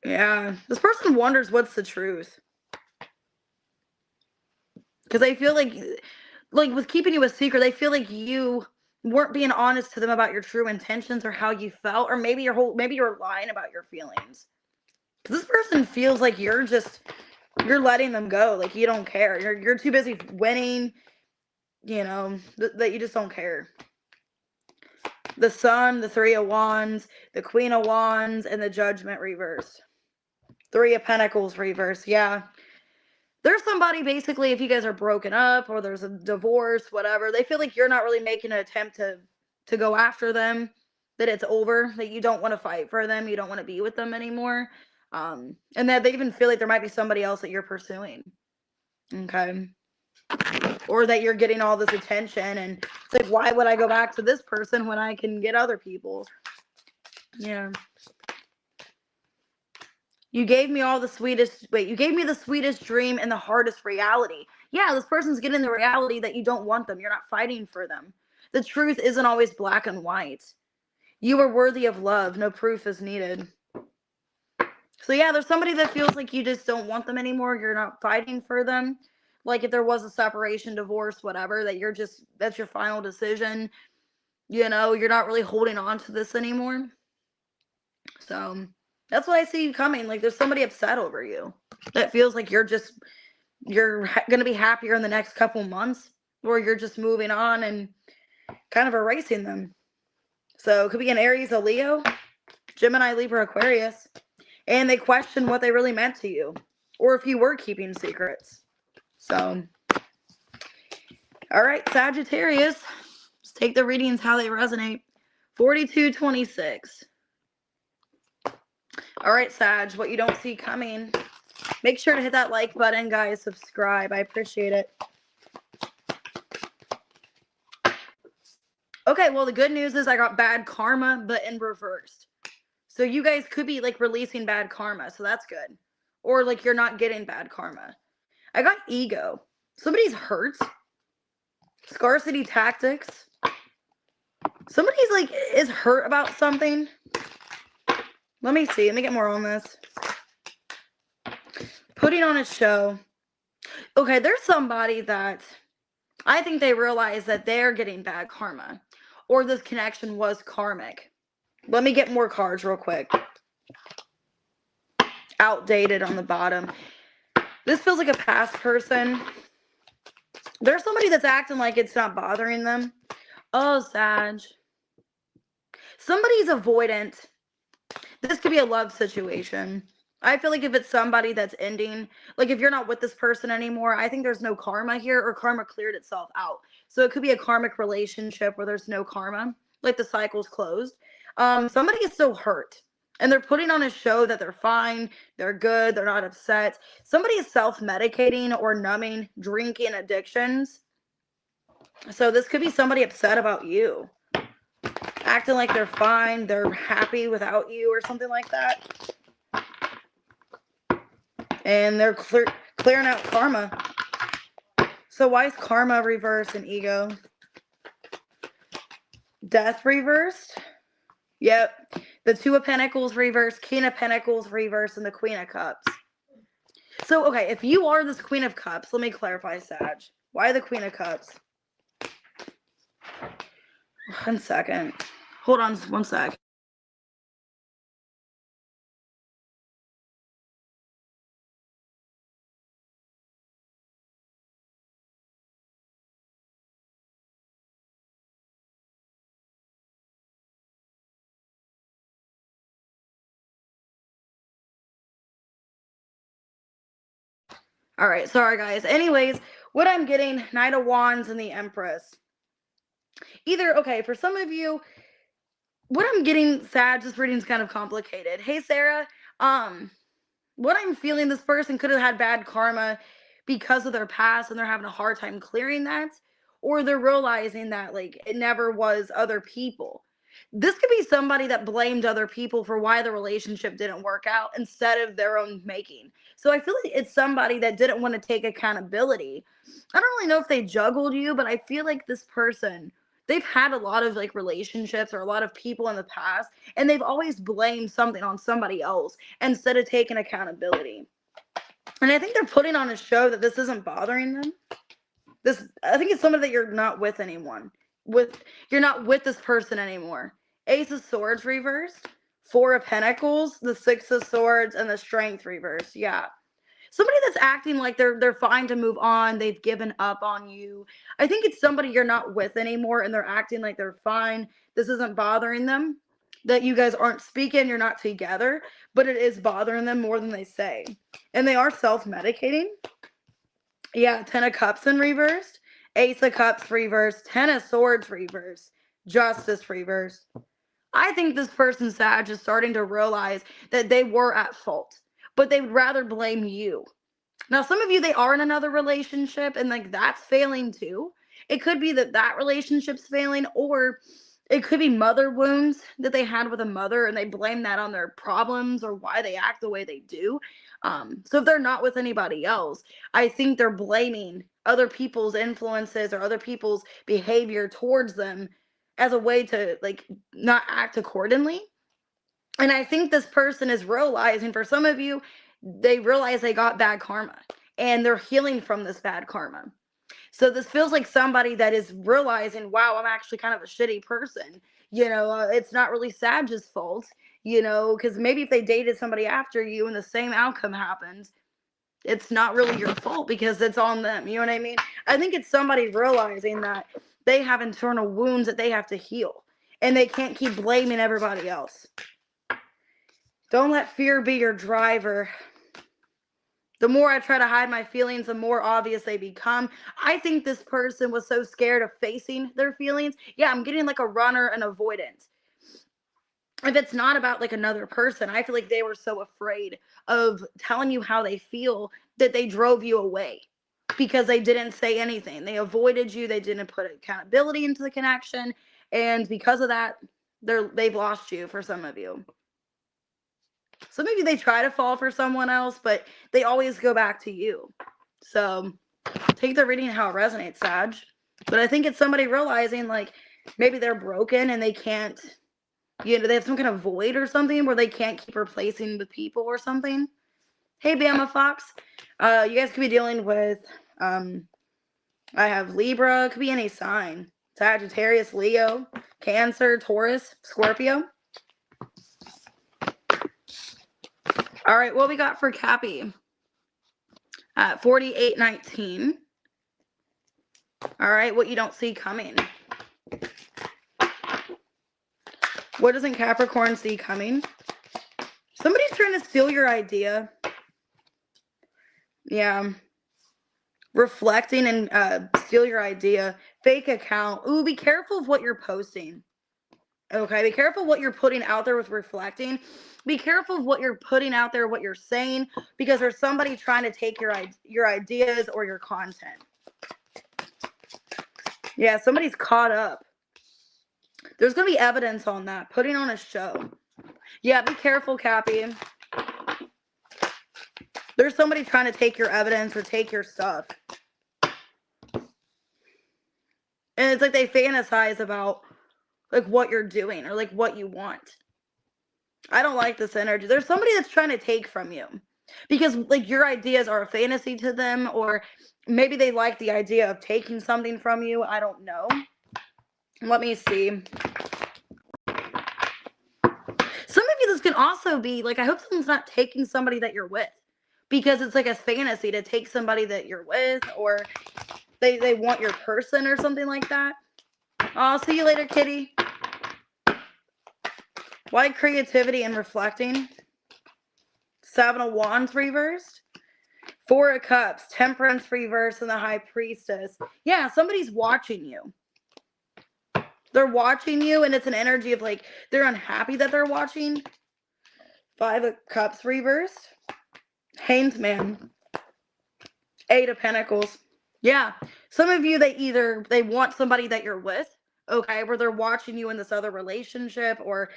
Speaker 2: Yeah, this person wonders what's the truth. Because they feel like with keeping you a secret, they feel like you weren't being honest to them about your true intentions or how you felt, or maybe you're lying about your feelings. Because this person feels like you're letting them go, like you don't care. You're too busy winning, that you just don't care. The Sun, the Three of Wands, the Queen of Wands, and the Judgment reverse. Three of Pentacles reverse. Yeah. There's somebody, basically, if you guys are broken up or there's a divorce, whatever, they feel like you're not really making an attempt to go after them, that it's over, that you don't want to fight for them, you don't want to be with them anymore, and that they even feel like there might be somebody else that you're pursuing, okay? Or that you're getting all this attention, and it's like, why would I go back to this person when I can get other people? Yeah. You gave me the sweetest dream and the hardest reality. Yeah, this person's getting the reality that you don't want them. You're not fighting for them. The truth isn't always black and white. You are worthy of love. No proof is needed. So yeah, there's somebody that feels like you just don't want them anymore. You're not fighting for them. Like if there was a separation, divorce, whatever, that's your final decision. You're not really holding on to this anymore. So that's what I see you coming. Like there's somebody upset over you that feels like you're going to be happier in the next couple months, or you're just moving on and kind of erasing them. So it could be an Aries, a Leo, Gemini, Libra, Aquarius, and they question what they really meant to you, or if you were keeping secrets. So, all right, Sagittarius, let's take the readings how they resonate. 4226. All right, Sag, what you don't see coming. Make sure to hit that like button, guys. Subscribe. I appreciate it. Okay, well, the good news is I got bad karma, but in reverse. So you guys could be like releasing bad karma, so that's good. Or like you're not getting bad karma. I got ego. Somebody's hurt. Scarcity tactics. Somebody's like is hurt about something. Let me see. Let me get more on this. Putting on a show. Okay, there's somebody that I think they realize that they're getting bad karma, or this connection was karmic. Let me get more cards real quick. Outdated on the bottom. This feels like a past person. There's somebody that's acting like it's not bothering them. Oh, Sag. Somebody's avoidant. This could be a love situation. I feel like if it's somebody that's ending, like if you're not with this person anymore, I think there's no karma here, or karma cleared itself out. So it could be a karmic relationship where there's no karma, like the cycle's closed. Somebody is still hurt, and they're putting on a show that they're fine, they're good, they're not upset. Somebody is self-medicating or numbing, drinking addictions. So this could be somebody upset about you, acting like they're fine, they're happy without you or something like that. And they're clearing out karma. So why is karma reversed and ego? Death reversed. Yep. The Two of Pentacles reversed, King of Pentacles reversed, and the Queen of Cups. So, okay, if you are this Queen of Cups, let me clarify, Sag. Why the Queen of Cups? 1 second. Hold on 1 sec. All right, sorry guys. Anyways, what I'm getting, Knight of Wands and the Empress. Either, okay, for some of you, what I'm getting, Sag, this reading's kind of complicated. Hey, Sarah, what I'm feeling, this person could have had bad karma because of their past and they're having a hard time clearing that, or they're realizing that like it never was other people. This could be somebody that blamed other people for why the relationship didn't work out instead of their own making. So I feel like it's somebody that didn't want to take accountability. I don't really know if they juggled you, but I feel like this person, they've had a lot of like relationships or a lot of people in the past, and they've always blamed something on somebody else instead of taking accountability. And I think they're putting on a show that this isn't bothering them. I think it's somebody that you're not with anyone. You're not with this person anymore. Ace of Swords reversed, Four of Pentacles, the Six of Swords, and the Strength reversed. Yeah. Somebody that's acting like they're fine to move on, they've given up on you. I think it's somebody you're not with anymore and they're acting like they're fine. This isn't bothering them. That you guys aren't speaking, you're not together, but it is bothering them more than they say. And they are self-medicating. Yeah, Ten of Cups in reversed, Ace of Cups reversed, Ten of Swords reversed, Justice reversed. I think this person, Sag, is starting to realize that they were at fault, but they would rather blame you. Now, some of you, they are in another relationship and like that's failing too. It could be that that relationship's failing, or it could be mother wounds that they had with a mother and they blame that on their problems or why they act the way they do. So if they're not with anybody else, I think they're blaming other people's influences or other people's behavior towards them as a way to like not act accordingly. And I think this person is realizing, for some of you, they realize they got bad karma and they're healing from this bad karma. So this feels like somebody that is realizing, wow, I'm actually kind of a shitty person. It's not really Sag's fault, because maybe if they dated somebody after you and the same outcome happened, it's not really your fault because it's on them. You know what I mean? I think it's somebody realizing that they have internal wounds that they have to heal and they can't keep blaming everybody else. Don't let fear be your driver. The more I try to hide my feelings, the more obvious they become. I think this person was so scared of facing their feelings. Yeah, I'm getting like a runner and avoidant. If it's not about like another person, I feel like they were so afraid of telling you how they feel that they drove you away because they didn't say anything. They avoided you. They didn't put accountability into the connection. And because of that, they've lost you for some of you. So maybe they try to fall for someone else, but they always go back to you. So take the reading how it resonates, Sag. But I think it's somebody realizing like maybe they're broken and they can't, they have some kind of void or something where they can't keep replacing with people or something. Hey, Bama Fox. You guys could be dealing with, I have Libra, could be any sign. Sagittarius, Leo, Cancer, Taurus, Scorpio. All right, what we got for Cappy? 4819. All right, what you don't see coming. What doesn't Capricorn see coming? Somebody's trying to steal your idea. Yeah. Reflecting and steal your idea. Fake account. Ooh, be careful of what you're posting. Okay, be careful what you're putting out there with reflecting. Be careful of what you're putting out there, what you're saying, because there's somebody trying to take your ideas or your content. Yeah, somebody's caught up. There's going to be evidence on that. Putting on a show. Yeah, be careful, Cappy. There's somebody trying to take your evidence or take your stuff. And it's like they fantasize about like what you're doing or like what you want. I don't like this energy. There's somebody that's trying to take from you because like your ideas are a fantasy to them, or maybe they like the idea of taking something from you. I don't know. Let me see. Some of you, this can also be like, I hope someone's not taking somebody that you're with, because it's like a fantasy to take somebody that you're with, or they want your person or something like that. I'll see you later, kitty. Why creativity and reflecting? Seven of Wands reversed. Four of Cups, Temperance reversed, and the High Priestess. Yeah, somebody's watching you. They're watching you, and it's an energy of like, they're unhappy that they're watching. Five of Cups reversed. Hanged Man. Eight of Pentacles. Yeah. Some of you, they want somebody that you're with, okay, where they're watching you in this other relationship, or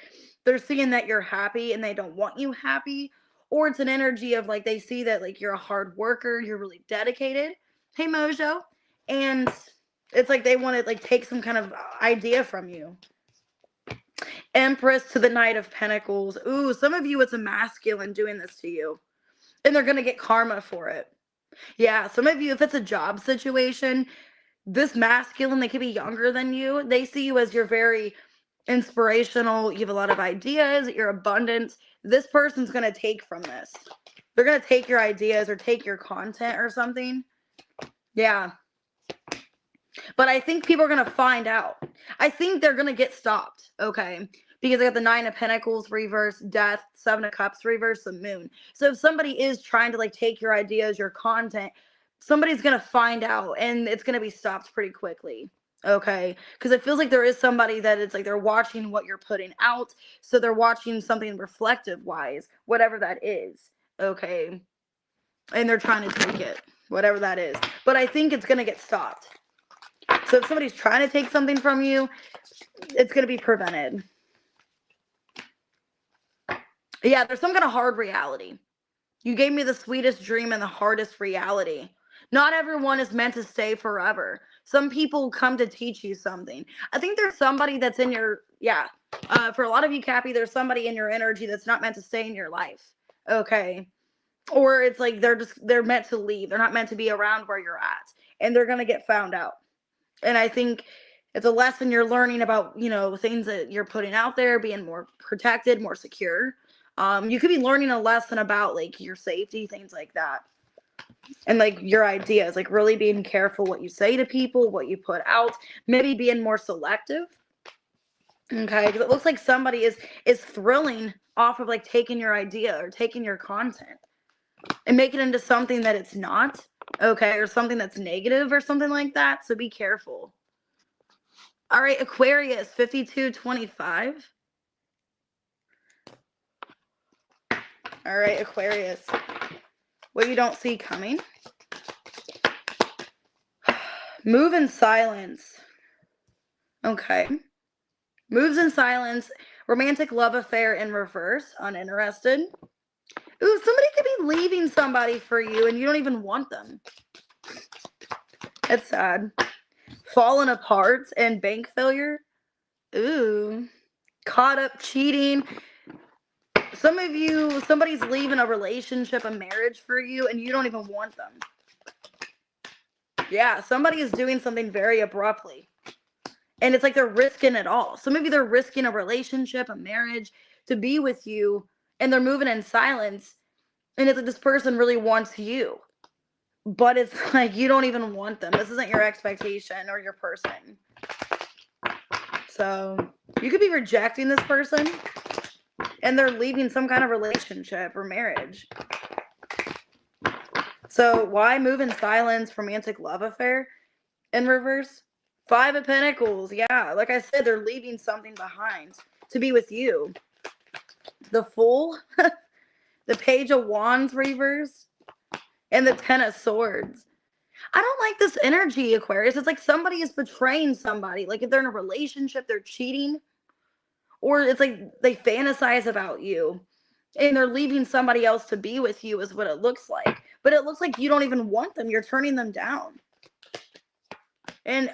Speaker 2: they're seeing that you're happy and they don't want you happy, or it's an energy of like they see that like you're a hard worker, you're really dedicated. Hey Mojo. And it's like they want to like take some kind of idea from you. Empress to the Knight of Pentacles. Ooh, some of you, it's a masculine doing this to you. And they're going to get karma for it. Yeah, some of you, if it's a job situation, this masculine, they could be younger than you. They see you as you're very inspirational. You have a lot of ideas. You're abundant. This person's going to take from this. They're going to take your ideas or take your content or something. Yeah. But I think people are going to find out. I think they're going to get stopped, okay? Because I got the Nine of Pentacles reverse, Death, Seven of Cups reverse, the Moon. So if somebody is trying to like take your ideas, your content, somebody's going to find out and it's going to be stopped pretty quickly, okay? Because it feels like there is somebody that it's like they're watching what you're putting out. So they're watching something reflective-wise, whatever that is, okay? And they're trying to take it, whatever that is. But I think it's going to get stopped. So if somebody's trying to take something from you, it's going to be prevented. Yeah, there's some kind of hard reality. You gave me the sweetest dream and the hardest reality. Not everyone is meant to stay forever. Some people come to teach you something. I think there's somebody that's in your, for a lot of you, Cappy, there's somebody in your energy that's not meant to stay in your life. Okay. Or it's like they're meant to leave. They're not meant to be around where you're at. And they're going to get found out. And I think it's a lesson you're learning about, things that you're putting out there, being more protected, more secure. You could be learning a lesson about like your safety, things like that. And like your ideas, like really being careful what you say to people, what you put out, maybe being more selective. Okay, because it looks like somebody is thrilling off of like taking your idea or taking your content and make it into something that it's not. Okay, or something that's negative or something like that. So be careful. All right, Aquarius, 5225. All right, Aquarius. What you don't see coming. Move in silence. Okay. Moves in silence. Romantic love affair in reverse. Uninterested. Ooh, somebody could be leaving somebody for you and you don't even want them. It's sad. Fallen apart and bank failure. Ooh. Caught up cheating. Some of you, somebody's leaving a relationship, a marriage for you, and you don't even want them. Yeah, somebody is doing something very abruptly. And it's like they're risking it all. Some of you, they're risking a relationship, a marriage, to be with you, and they're moving in silence. And it's like this person really wants you. But it's like you don't even want them. This isn't your expectation or your person. So you could be rejecting this person and they're leaving some kind of relationship or marriage. So why move in silence, romantic love affair in reverse? Five of Pentacles. Yeah, like I said, they're leaving something behind to be with you. The Fool, the Page of Wands reverse, and the Ten of Swords. I don't like this energy, Aquarius. It's like somebody is betraying somebody. Like if they're in a relationship, they're cheating. Or it's like they fantasize about you. And they're leaving somebody else to be with you is what it looks like. But it looks like you don't even want them. You're turning them down. And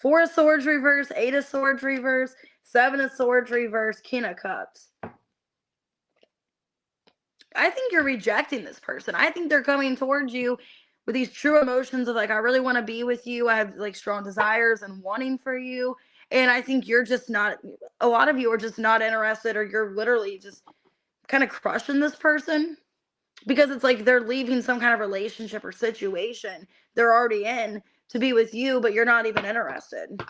Speaker 2: Four of Swords reverse, Eight of Swords reverse, Seven of Swords reverse, King of Cups. I think you're rejecting this person. I think they're coming towards you with these true emotions of like, I really want to be with you. I have like strong desires and wanting for you. And I think you're just not, a lot of you are just not interested, or you're literally just kind of crushing this person because it's like they're leaving some kind of relationship or situation they're already in to be with you, but you're not even interested.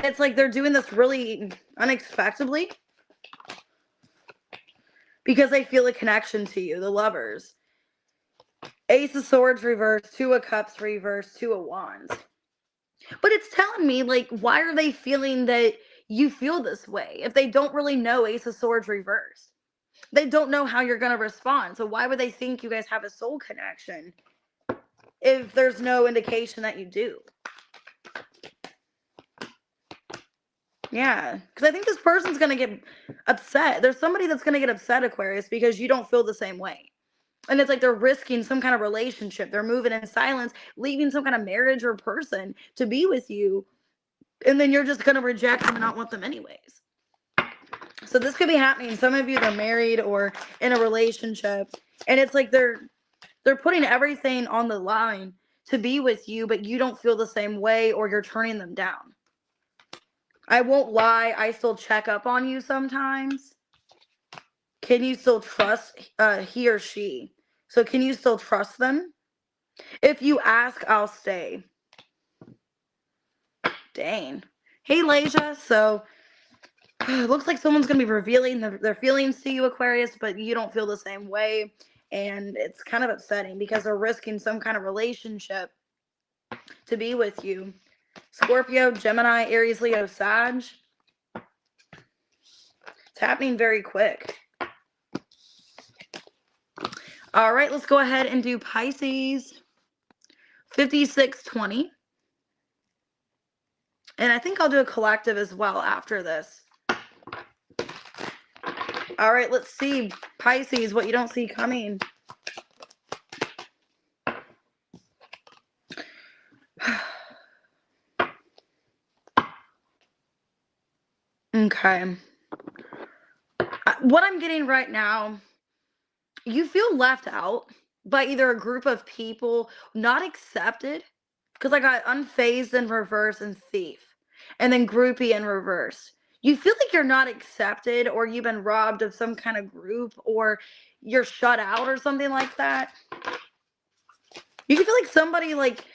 Speaker 2: It's like they're doing this really unexpectedly because they feel a connection to you, the Lovers. Ace of Swords reverse, Two of Cups reverse, Two of Wands. But it's telling me, like, why are they feeling that you feel this way if they don't really know Ace of Swords reverse? They don't know how you're going to respond. So why would they think you guys have a soul connection? if there's no indication that you do. Yeah, because I think this person's gonna get upset. There's somebody that's gonna get upset, Aquarius, because you don't feel the same way. And it's like they're risking some kind of relationship. They're moving in silence, leaving some kind of marriage or person to be with you. And then you're just gonna reject them and not want them anyways. So this could be happening. Some of you, they're married or in a relationship, and it's like they're putting everything on the line to be with you, but you don't feel the same way, or you're turning them down. I won't lie, I still check up on you sometimes. Can you still trust he or she? So can you still trust them? If you ask, I'll stay. Dang. Hey, Lasia. So it looks like someone's going to be revealing their feelings to you, Aquarius, but you don't feel the same way. And it's kind of upsetting because they're risking some kind of relationship to be with you. Scorpio, Gemini, Aries, Leo, Sag. It's happening very quick. All right, let's go ahead and do Pisces. 5620. And I think I'll do a collective as well after this. All right, let's see. Pisces, what you don't see coming. Okay. What I'm getting right now, you feel left out by either a group of people, not accepted, because I got unfazed in reverse and thief, and then groupie in reverse. You feel like you're not accepted, or you've been robbed of some kind of group, or you're shut out or something like that. You can feel like somebody like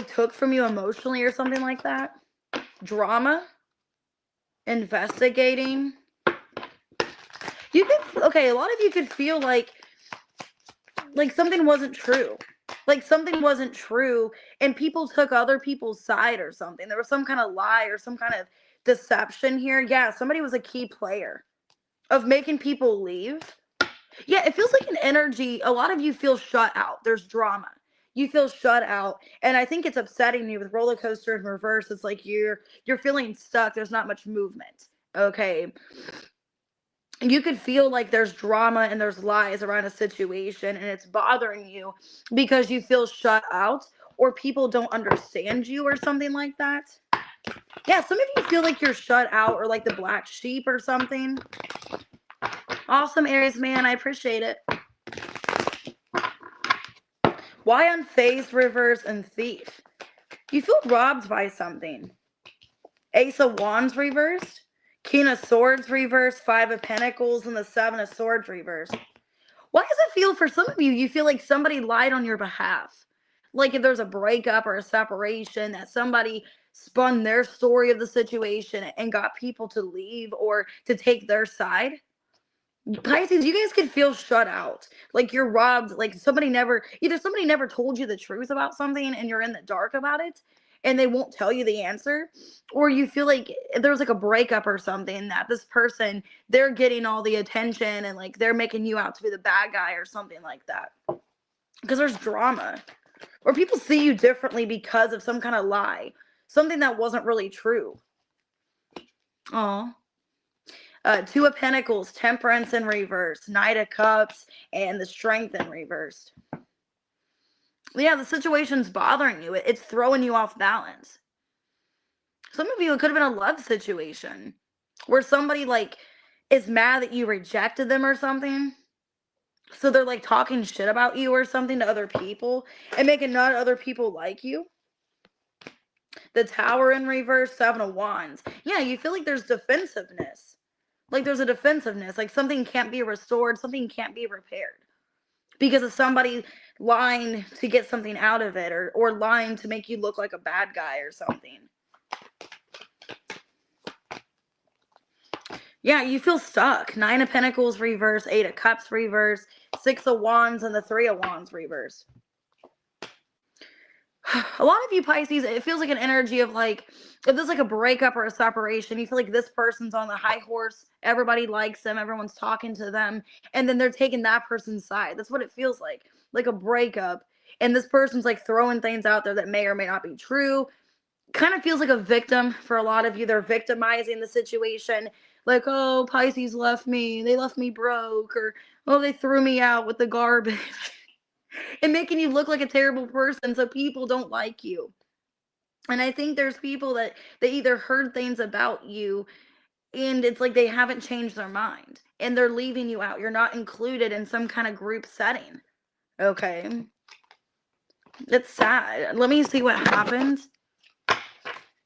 Speaker 2: took from you emotionally or something like that. Drama. Investigating. You could, okay, a lot of you could feel like something wasn't true. Like something wasn't true and people took other people's side or something. There was some kind of lie or some kind of deception here. Yeah, somebody was a key player of making people leave. Yeah, it feels like an energy. A lot of you feel shut out. There's drama. You feel shut out. And I think it's upsetting you with roller coaster in reverse. It's like you're feeling stuck. There's not much movement. Okay. You could feel like there's drama and there's lies around a situation and it's bothering you because you feel shut out or people don't understand you or something like that. Yeah, some of you feel like you're shut out or like the black sheep or something. Awesome, Aries man. I appreciate it. Why unfazed, reverse, and thief? You feel robbed by something. Ace of Wands reversed. King of Swords reversed. Five of Pentacles and the Seven of Swords reversed. Why does it feel for some of you, you feel like somebody lied on your behalf? Like if there's a breakup or a separation, that somebody spun their story of the situation and got people to leave or to take their side? Pisces, you guys could feel shut out. Like you're robbed. Like somebody never told you the truth about something and you're in the dark about it and they won't tell you the answer. Or you feel like there's like a breakup or something that this person, they're getting all the attention and like they're making you out to be the bad guy or something like that. Because there's drama. Or people see you differently because of some kind of lie. Something that wasn't really true. Aw. Two of Pentacles, Temperance in reverse, Knight of Cups, and the Strength in reversed. Yeah, the situation's bothering you. It's throwing you off balance. Some of you, it could have been a love situation where somebody like is mad that you rejected them or something. So they're like talking shit about you or something to other people and making not other people like you. The Tower in reverse, Seven of Wands. Yeah, you feel like there's defensiveness. Like there's a defensiveness, like something can't be restored, something can't be repaired because of somebody lying to get something out of it or lying to make you look like a bad guy or something. Yeah, you feel stuck. Nine of Pentacles reverse, Eight of Cups reverse, Six of Wands, and the Three of Wands reverse. A lot of you Pisces, it feels like an energy of like, if there's like a breakup or a separation, you feel like this person's on the high horse. Everybody likes them. Everyone's talking to them. And then they're taking that person's side. That's what it feels like a breakup. and this person's like throwing things out there that may or may not be true. Kind of feels like a victim for a lot of you. They're victimizing the situation. Like, oh, Pisces left me. They left me broke. Or, oh, they threw me out with the garbage. And making you look like a terrible person so people don't like you. And I think there's people that they either heard things about you and it's like they haven't changed their mind and they're leaving you out. You're not included in some kind of group setting. Okay. It's sad. Let me see what happens.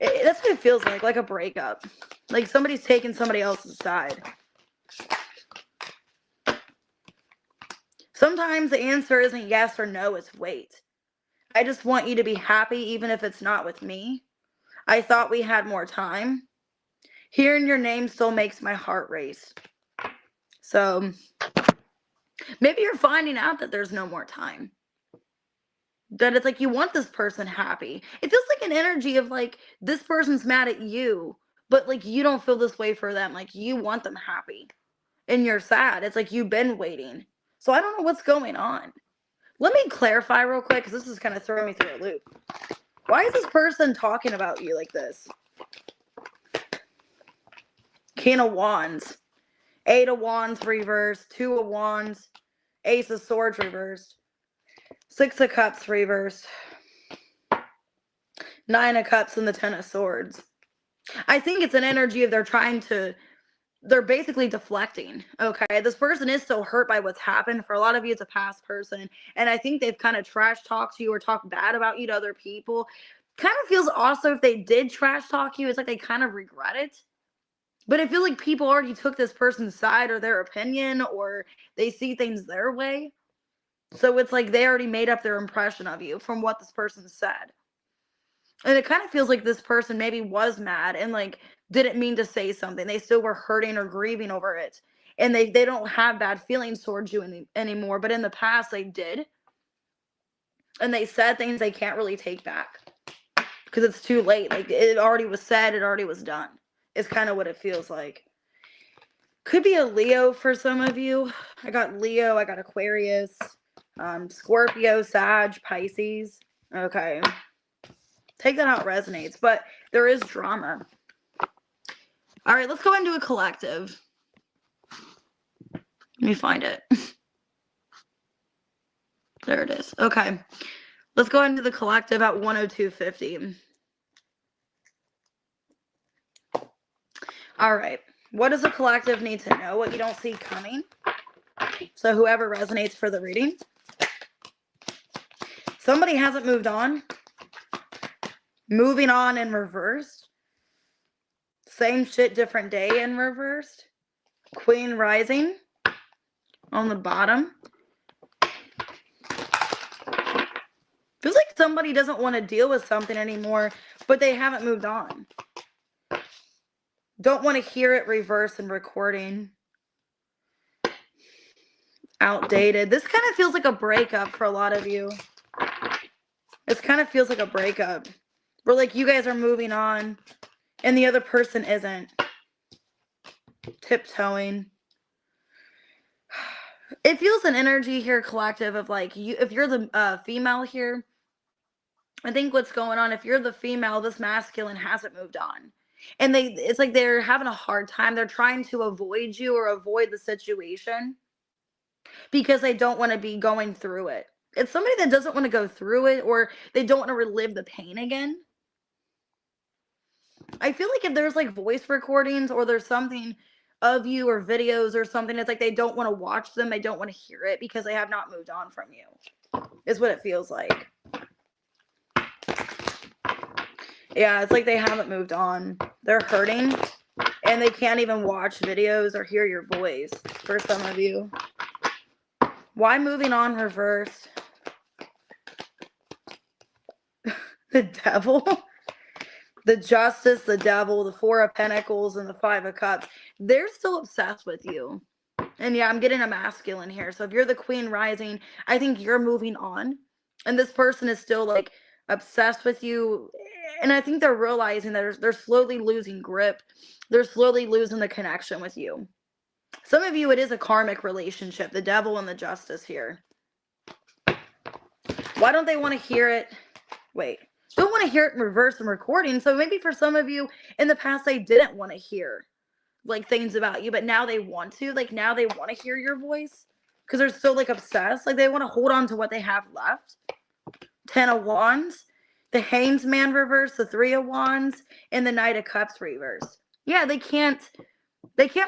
Speaker 2: That's what it feels like a breakup. Like somebody's taking somebody else's side. Sometimes the answer isn't yes or no, it's wait. I just want you to be happy even if it's not with me. I thought we had more time. Hearing your name still makes my heart race. So maybe you're finding out that there's no more time. That it's like you want this person happy. It feels like an energy of like this person's mad at you, but like you don't feel this way for them. Like you want them happy and you're sad. It's like you've been waiting. So I don't know what's going on. Let me clarify real quick because this is kind of throwing me through a loop. Why is this person talking about you like this? King of Wands. 8 of Wands reversed. 2 of Wands. Ace of Swords reversed. 6 of Cups reversed. 9 of Cups and the 10 of Swords. I think it's an energy of they're basically deflecting. Okay, this person is still hurt by what's happened. For a lot of you, it's a past person. And I think they've kind of trash talked you or talked bad about you to other people. Kind of feels also if they did trash talk you, it's like they kind of regret it. But I feel like people already took this person's side or their opinion or they see things their way. So it's like they already made up their impression of you from what this person said. And it kind of feels like this person maybe was mad and like didn't mean to say something. They still were hurting or grieving over it. And they don't have bad feelings towards you anymore. But in the past, they did. And they said things they can't really take back. Because it's too late. Like it already was said. It already was done. It's kind of what it feels like. Could be a Leo for some of you. I got Leo. I got Aquarius. Scorpio, Sag, Pisces. Okay. Take that how it resonates. But there is drama. All right, let's go into a collective. Let me find it. There it is. Okay. Let's go into the collective at 102.50. All right. What does a collective need to know? What you don't see coming? So whoever resonates for the reading. Somebody hasn't moved on. Moving on in reversed. Same shit, different day in reversed. Queen rising on the bottom. Feels like somebody doesn't want to deal with something anymore, but they haven't moved on. Don't want to hear it reverse and recording. Outdated. This kind of feels like a breakup for a lot of you. This kind of feels like a breakup. Where like you guys are moving on and the other person isn't. Tiptoeing. It feels an energy here, collective, of like you. If you're the female here, I think what's going on, if you're the female, this masculine hasn't moved on. And it's like they're having a hard time. They're trying to avoid you or avoid the situation because they don't want to be going through it. It's somebody that doesn't want to go through it or they don't want to relive the pain again. I feel like if there's like voice recordings or there's something of you or videos or something, it's like they don't want to watch them. They don't want to hear it because they have not moved on from you. Is what it feels like. Yeah, it's like they haven't moved on. They're hurting and they can't even watch videos or hear your voice for some of you. Why moving on reversed? The Devil. The Justice, the Devil, the 4 of Pentacles, and the 5 of Cups. They're still obsessed with you. And yeah, I'm getting a masculine here. So if you're the Queen rising, I think you're moving on. And this person is still like obsessed with you. And I think they're realizing that they're slowly losing grip. They're slowly losing the connection with you. Some of you, it is a karmic relationship. The Devil and the Justice here. Why Why don't they want to hear it? Wait, don't want to hear it in reverse and recording. So maybe for some of you in the past, they didn't want to hear like things about you, but now they want to. Like now they want to hear your voice because they're so like obsessed. Like they want to hold on to what they have left. 10 of Wands, the Hanged Man reverse, the 3 of Wands, and the Knight of Cups reverse. Yeah, they can't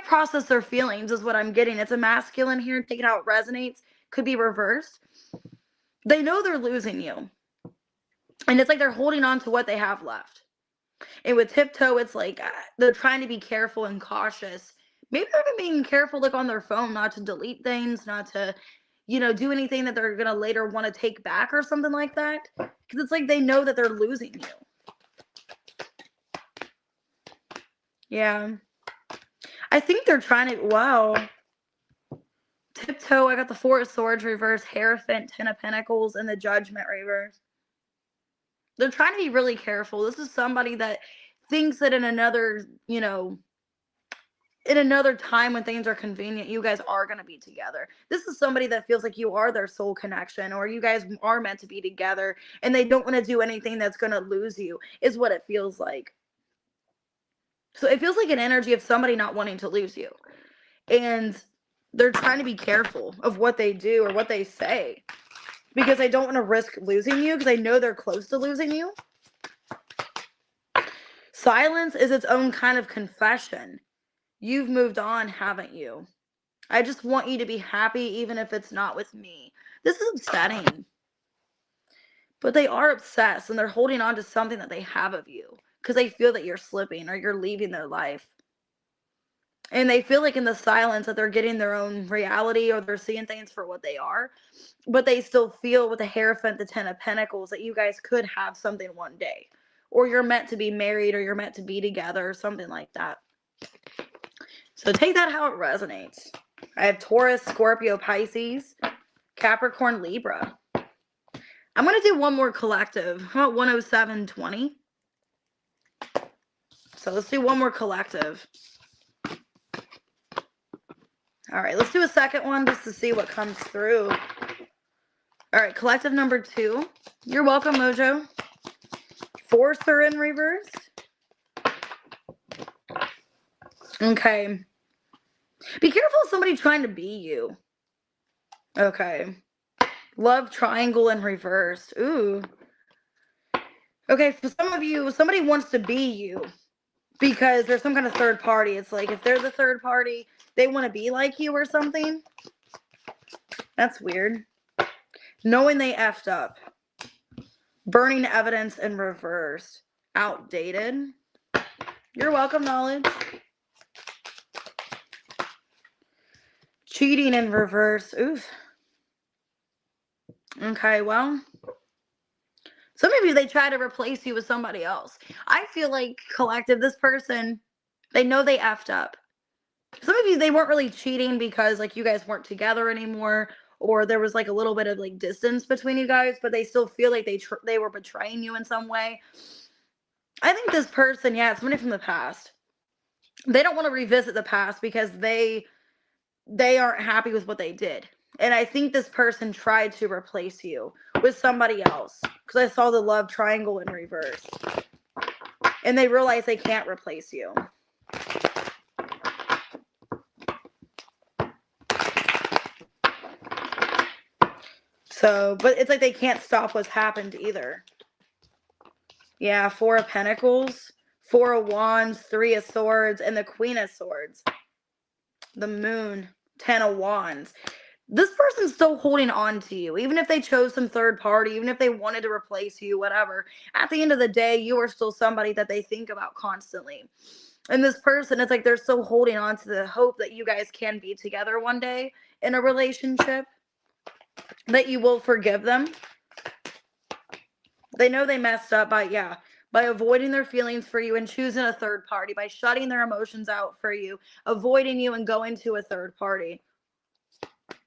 Speaker 2: process their feelings is what I'm getting. It's a masculine here. Take it how it resonates. Could be reversed. They know they're losing you. And it's like they're holding on to what they have left. And with Tiptoe, it's like they're trying to be careful and cautious. Maybe they're being careful like on their phone, not to delete things, not to, do anything that they're going to later want to take back or something like that. Because it's like they know that they're losing you. Yeah. I think they're trying to, wow. Tiptoe, I got the 4 of Swords reverse, Hierophant, 10 of Pentacles, and the Judgment reverse. They're trying to be really careful. This is somebody that thinks that in another, in another time when things are convenient, you guys are going to be together. This is somebody that feels like you are their soul connection, or you guys are meant to be together, and they don't want to do anything that's going to lose you, is what it feels like. So it feels like an energy of somebody not wanting to lose you. And they're trying to be careful of what they do or what they say, because they don't want to risk losing you, because they know they're close to losing you. Silence is its own kind of confession. You've moved on, haven't you? I just want you to be happy, even if it's not with me. This is upsetting. But they are obsessed, and they're holding on to something that they have of you, because they feel that you're slipping or you're leaving their life. And they feel like in the silence that they're getting their own reality, or they're seeing things for what they are. But they still feel with the Hierophant, the 10 of Pentacles, that you guys could have something one day. Or you're meant to be married, or you're meant to be together, or something like that. So take that how it resonates. I have Taurus, Scorpio, Pisces, Capricorn, Libra. I'm going to do one more collective. How about 10720? So let's do one more collective. All right, let's do a second one just to see what comes through. All right, collective number 2. You're welcome, Mojo. Forcer in reverse. Okay. Be careful of somebody trying to be you. Okay. Love triangle in reverse. Ooh. Okay, for some of you, somebody wants to be you because there's some kind of third party. It's like if they're the third party, they want to be like you or something. That's weird. Knowing they effed up. Burning evidence in reverse. Outdated. You're welcome, knowledge. Cheating in reverse. Oof. Okay, well. Some of you, they try to replace you with somebody else. I feel like collective, this person, they know they effed up. Some of you, they weren't really cheating because like you guys weren't together anymore, or there was like a little bit of like distance between you guys, but they still feel like they were betraying you in some way. I think this person, yeah, it's somebody from the past. They don't want to revisit the past because they aren't happy with what they did. And I think this person tried to replace you with somebody else, because I saw the love triangle in reverse. And they realize they can't replace you. So, but it's like they can't stop what's happened either. Yeah, 4 of Pentacles, 4 of Wands, 3 of Swords, and the Queen of Swords. The Moon, 10 of Wands. This person's still holding on to you, even if they chose some third party, even if they wanted to replace you, whatever. At the end of the day, you are still somebody that they think about constantly. And this person, it's like they're still holding on to the hope that you guys can be together one day in a relationship, that you will forgive them. They know they messed up by avoiding their feelings for you and choosing a third party, by shutting their emotions out for you, avoiding you and going to a third party.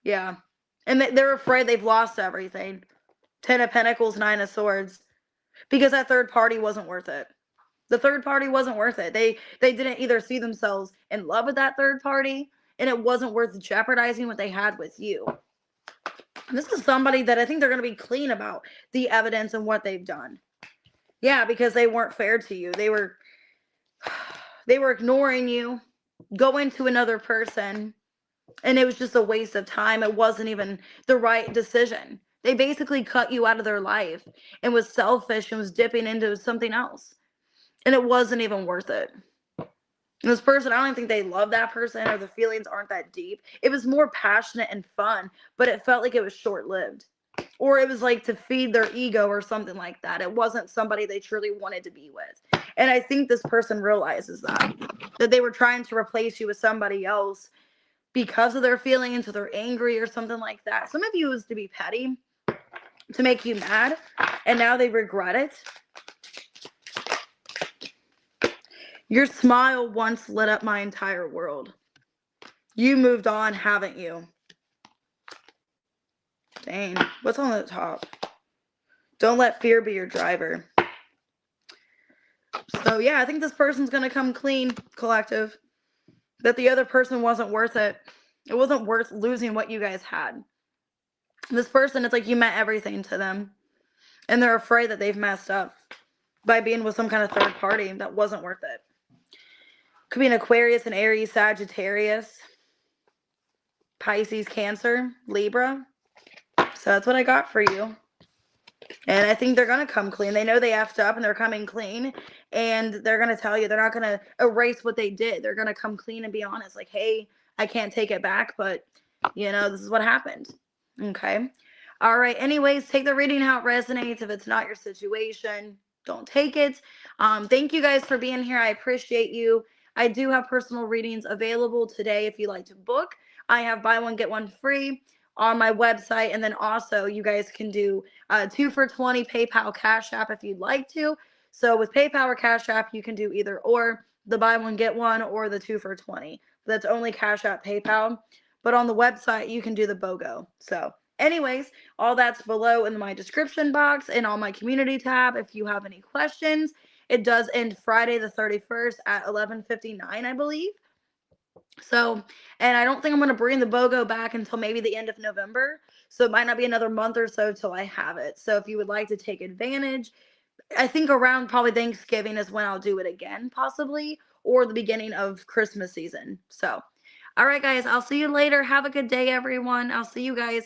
Speaker 2: Yeah. And they're afraid they've lost everything. 10 of Pentacles, 9 of Swords. Because that third party wasn't worth it. The third party wasn't worth it. They didn't either see themselves in love with that third party, and it wasn't worth jeopardizing what they had with you. This is somebody that I think they're going to be clean about the evidence and what they've done. Yeah, because they weren't fair to you. They were ignoring you, going to another person, and it was just a waste of time. It wasn't even the right decision. They basically cut you out of their life and was selfish and was dipping into something else. And it wasn't even worth it. And this person, I don't even think they love that person, or the feelings aren't that deep. It was more passionate and fun, but it felt like it was short-lived. Or it was like to feed their ego or something like that. It wasn't somebody they truly wanted to be with. And I think this person realizes that they were trying to replace you with somebody else because of their feelings, or they're angry or something like that. Some of you was to be petty, to make you mad, and now they regret it. Your smile once lit up my entire world. You moved on, haven't you? Dang, what's on the top? Don't let fear be your driver. So yeah, I think this person's going to come clean, collective. That the other person wasn't worth it. It wasn't worth losing what you guys had. This person, it's like you meant everything to them. And they're afraid that they've messed up by being with some kind of third party that wasn't worth it. Could be an Aquarius, an Aries, Sagittarius, Pisces, Cancer, Libra. So that's what I got for you. And I think they're going to come clean. They know they effed up and they're coming clean. And they're going to tell you, they're not going to erase what they did. They're going to come clean and be honest. Like, hey, I can't take it back, but, you know, this is what happened. Okay. All right. Anyways, take the reading how it resonates. If it's not your situation, don't take it. Thank you guys for being here. I appreciate you. I do have personal readings available today if you like to book. I have buy one, get one free on my website. And then also you guys can do 2 for $20 PayPal Cash App if you'd like to. So with PayPal or Cash App, you can do either or, the buy one, get one, or the 2 for $20. That's only Cash App, PayPal. But on the website, you can do the BOGO. So anyways, all that's below in my description box and on my community tab if you have any questions. It does end Friday the 31st at 11:59, I believe. So, and I don't think I'm going to bring the BOGO back until maybe the end of November. So it might not be another month or so till I have it. So if you would like to take advantage, I think around probably Thanksgiving is when I'll do it again, possibly, or the beginning of Christmas season. So, all right, guys, I'll see you later. Have a good day, everyone. I'll see you guys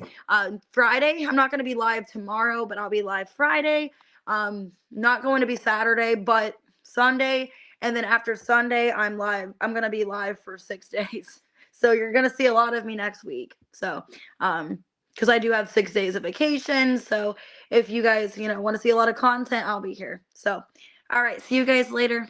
Speaker 2: Friday. I'm not going to be live tomorrow, but I'll be live Friday. Not going to be Saturday, but Sunday. And then after Sunday, I'm live. I'm going to be live for 6 days. So you're going to see a lot of me next week. So, because I do have 6 days of vacation. So if you guys, want to see a lot of content, I'll be here. So, all right. See you guys later.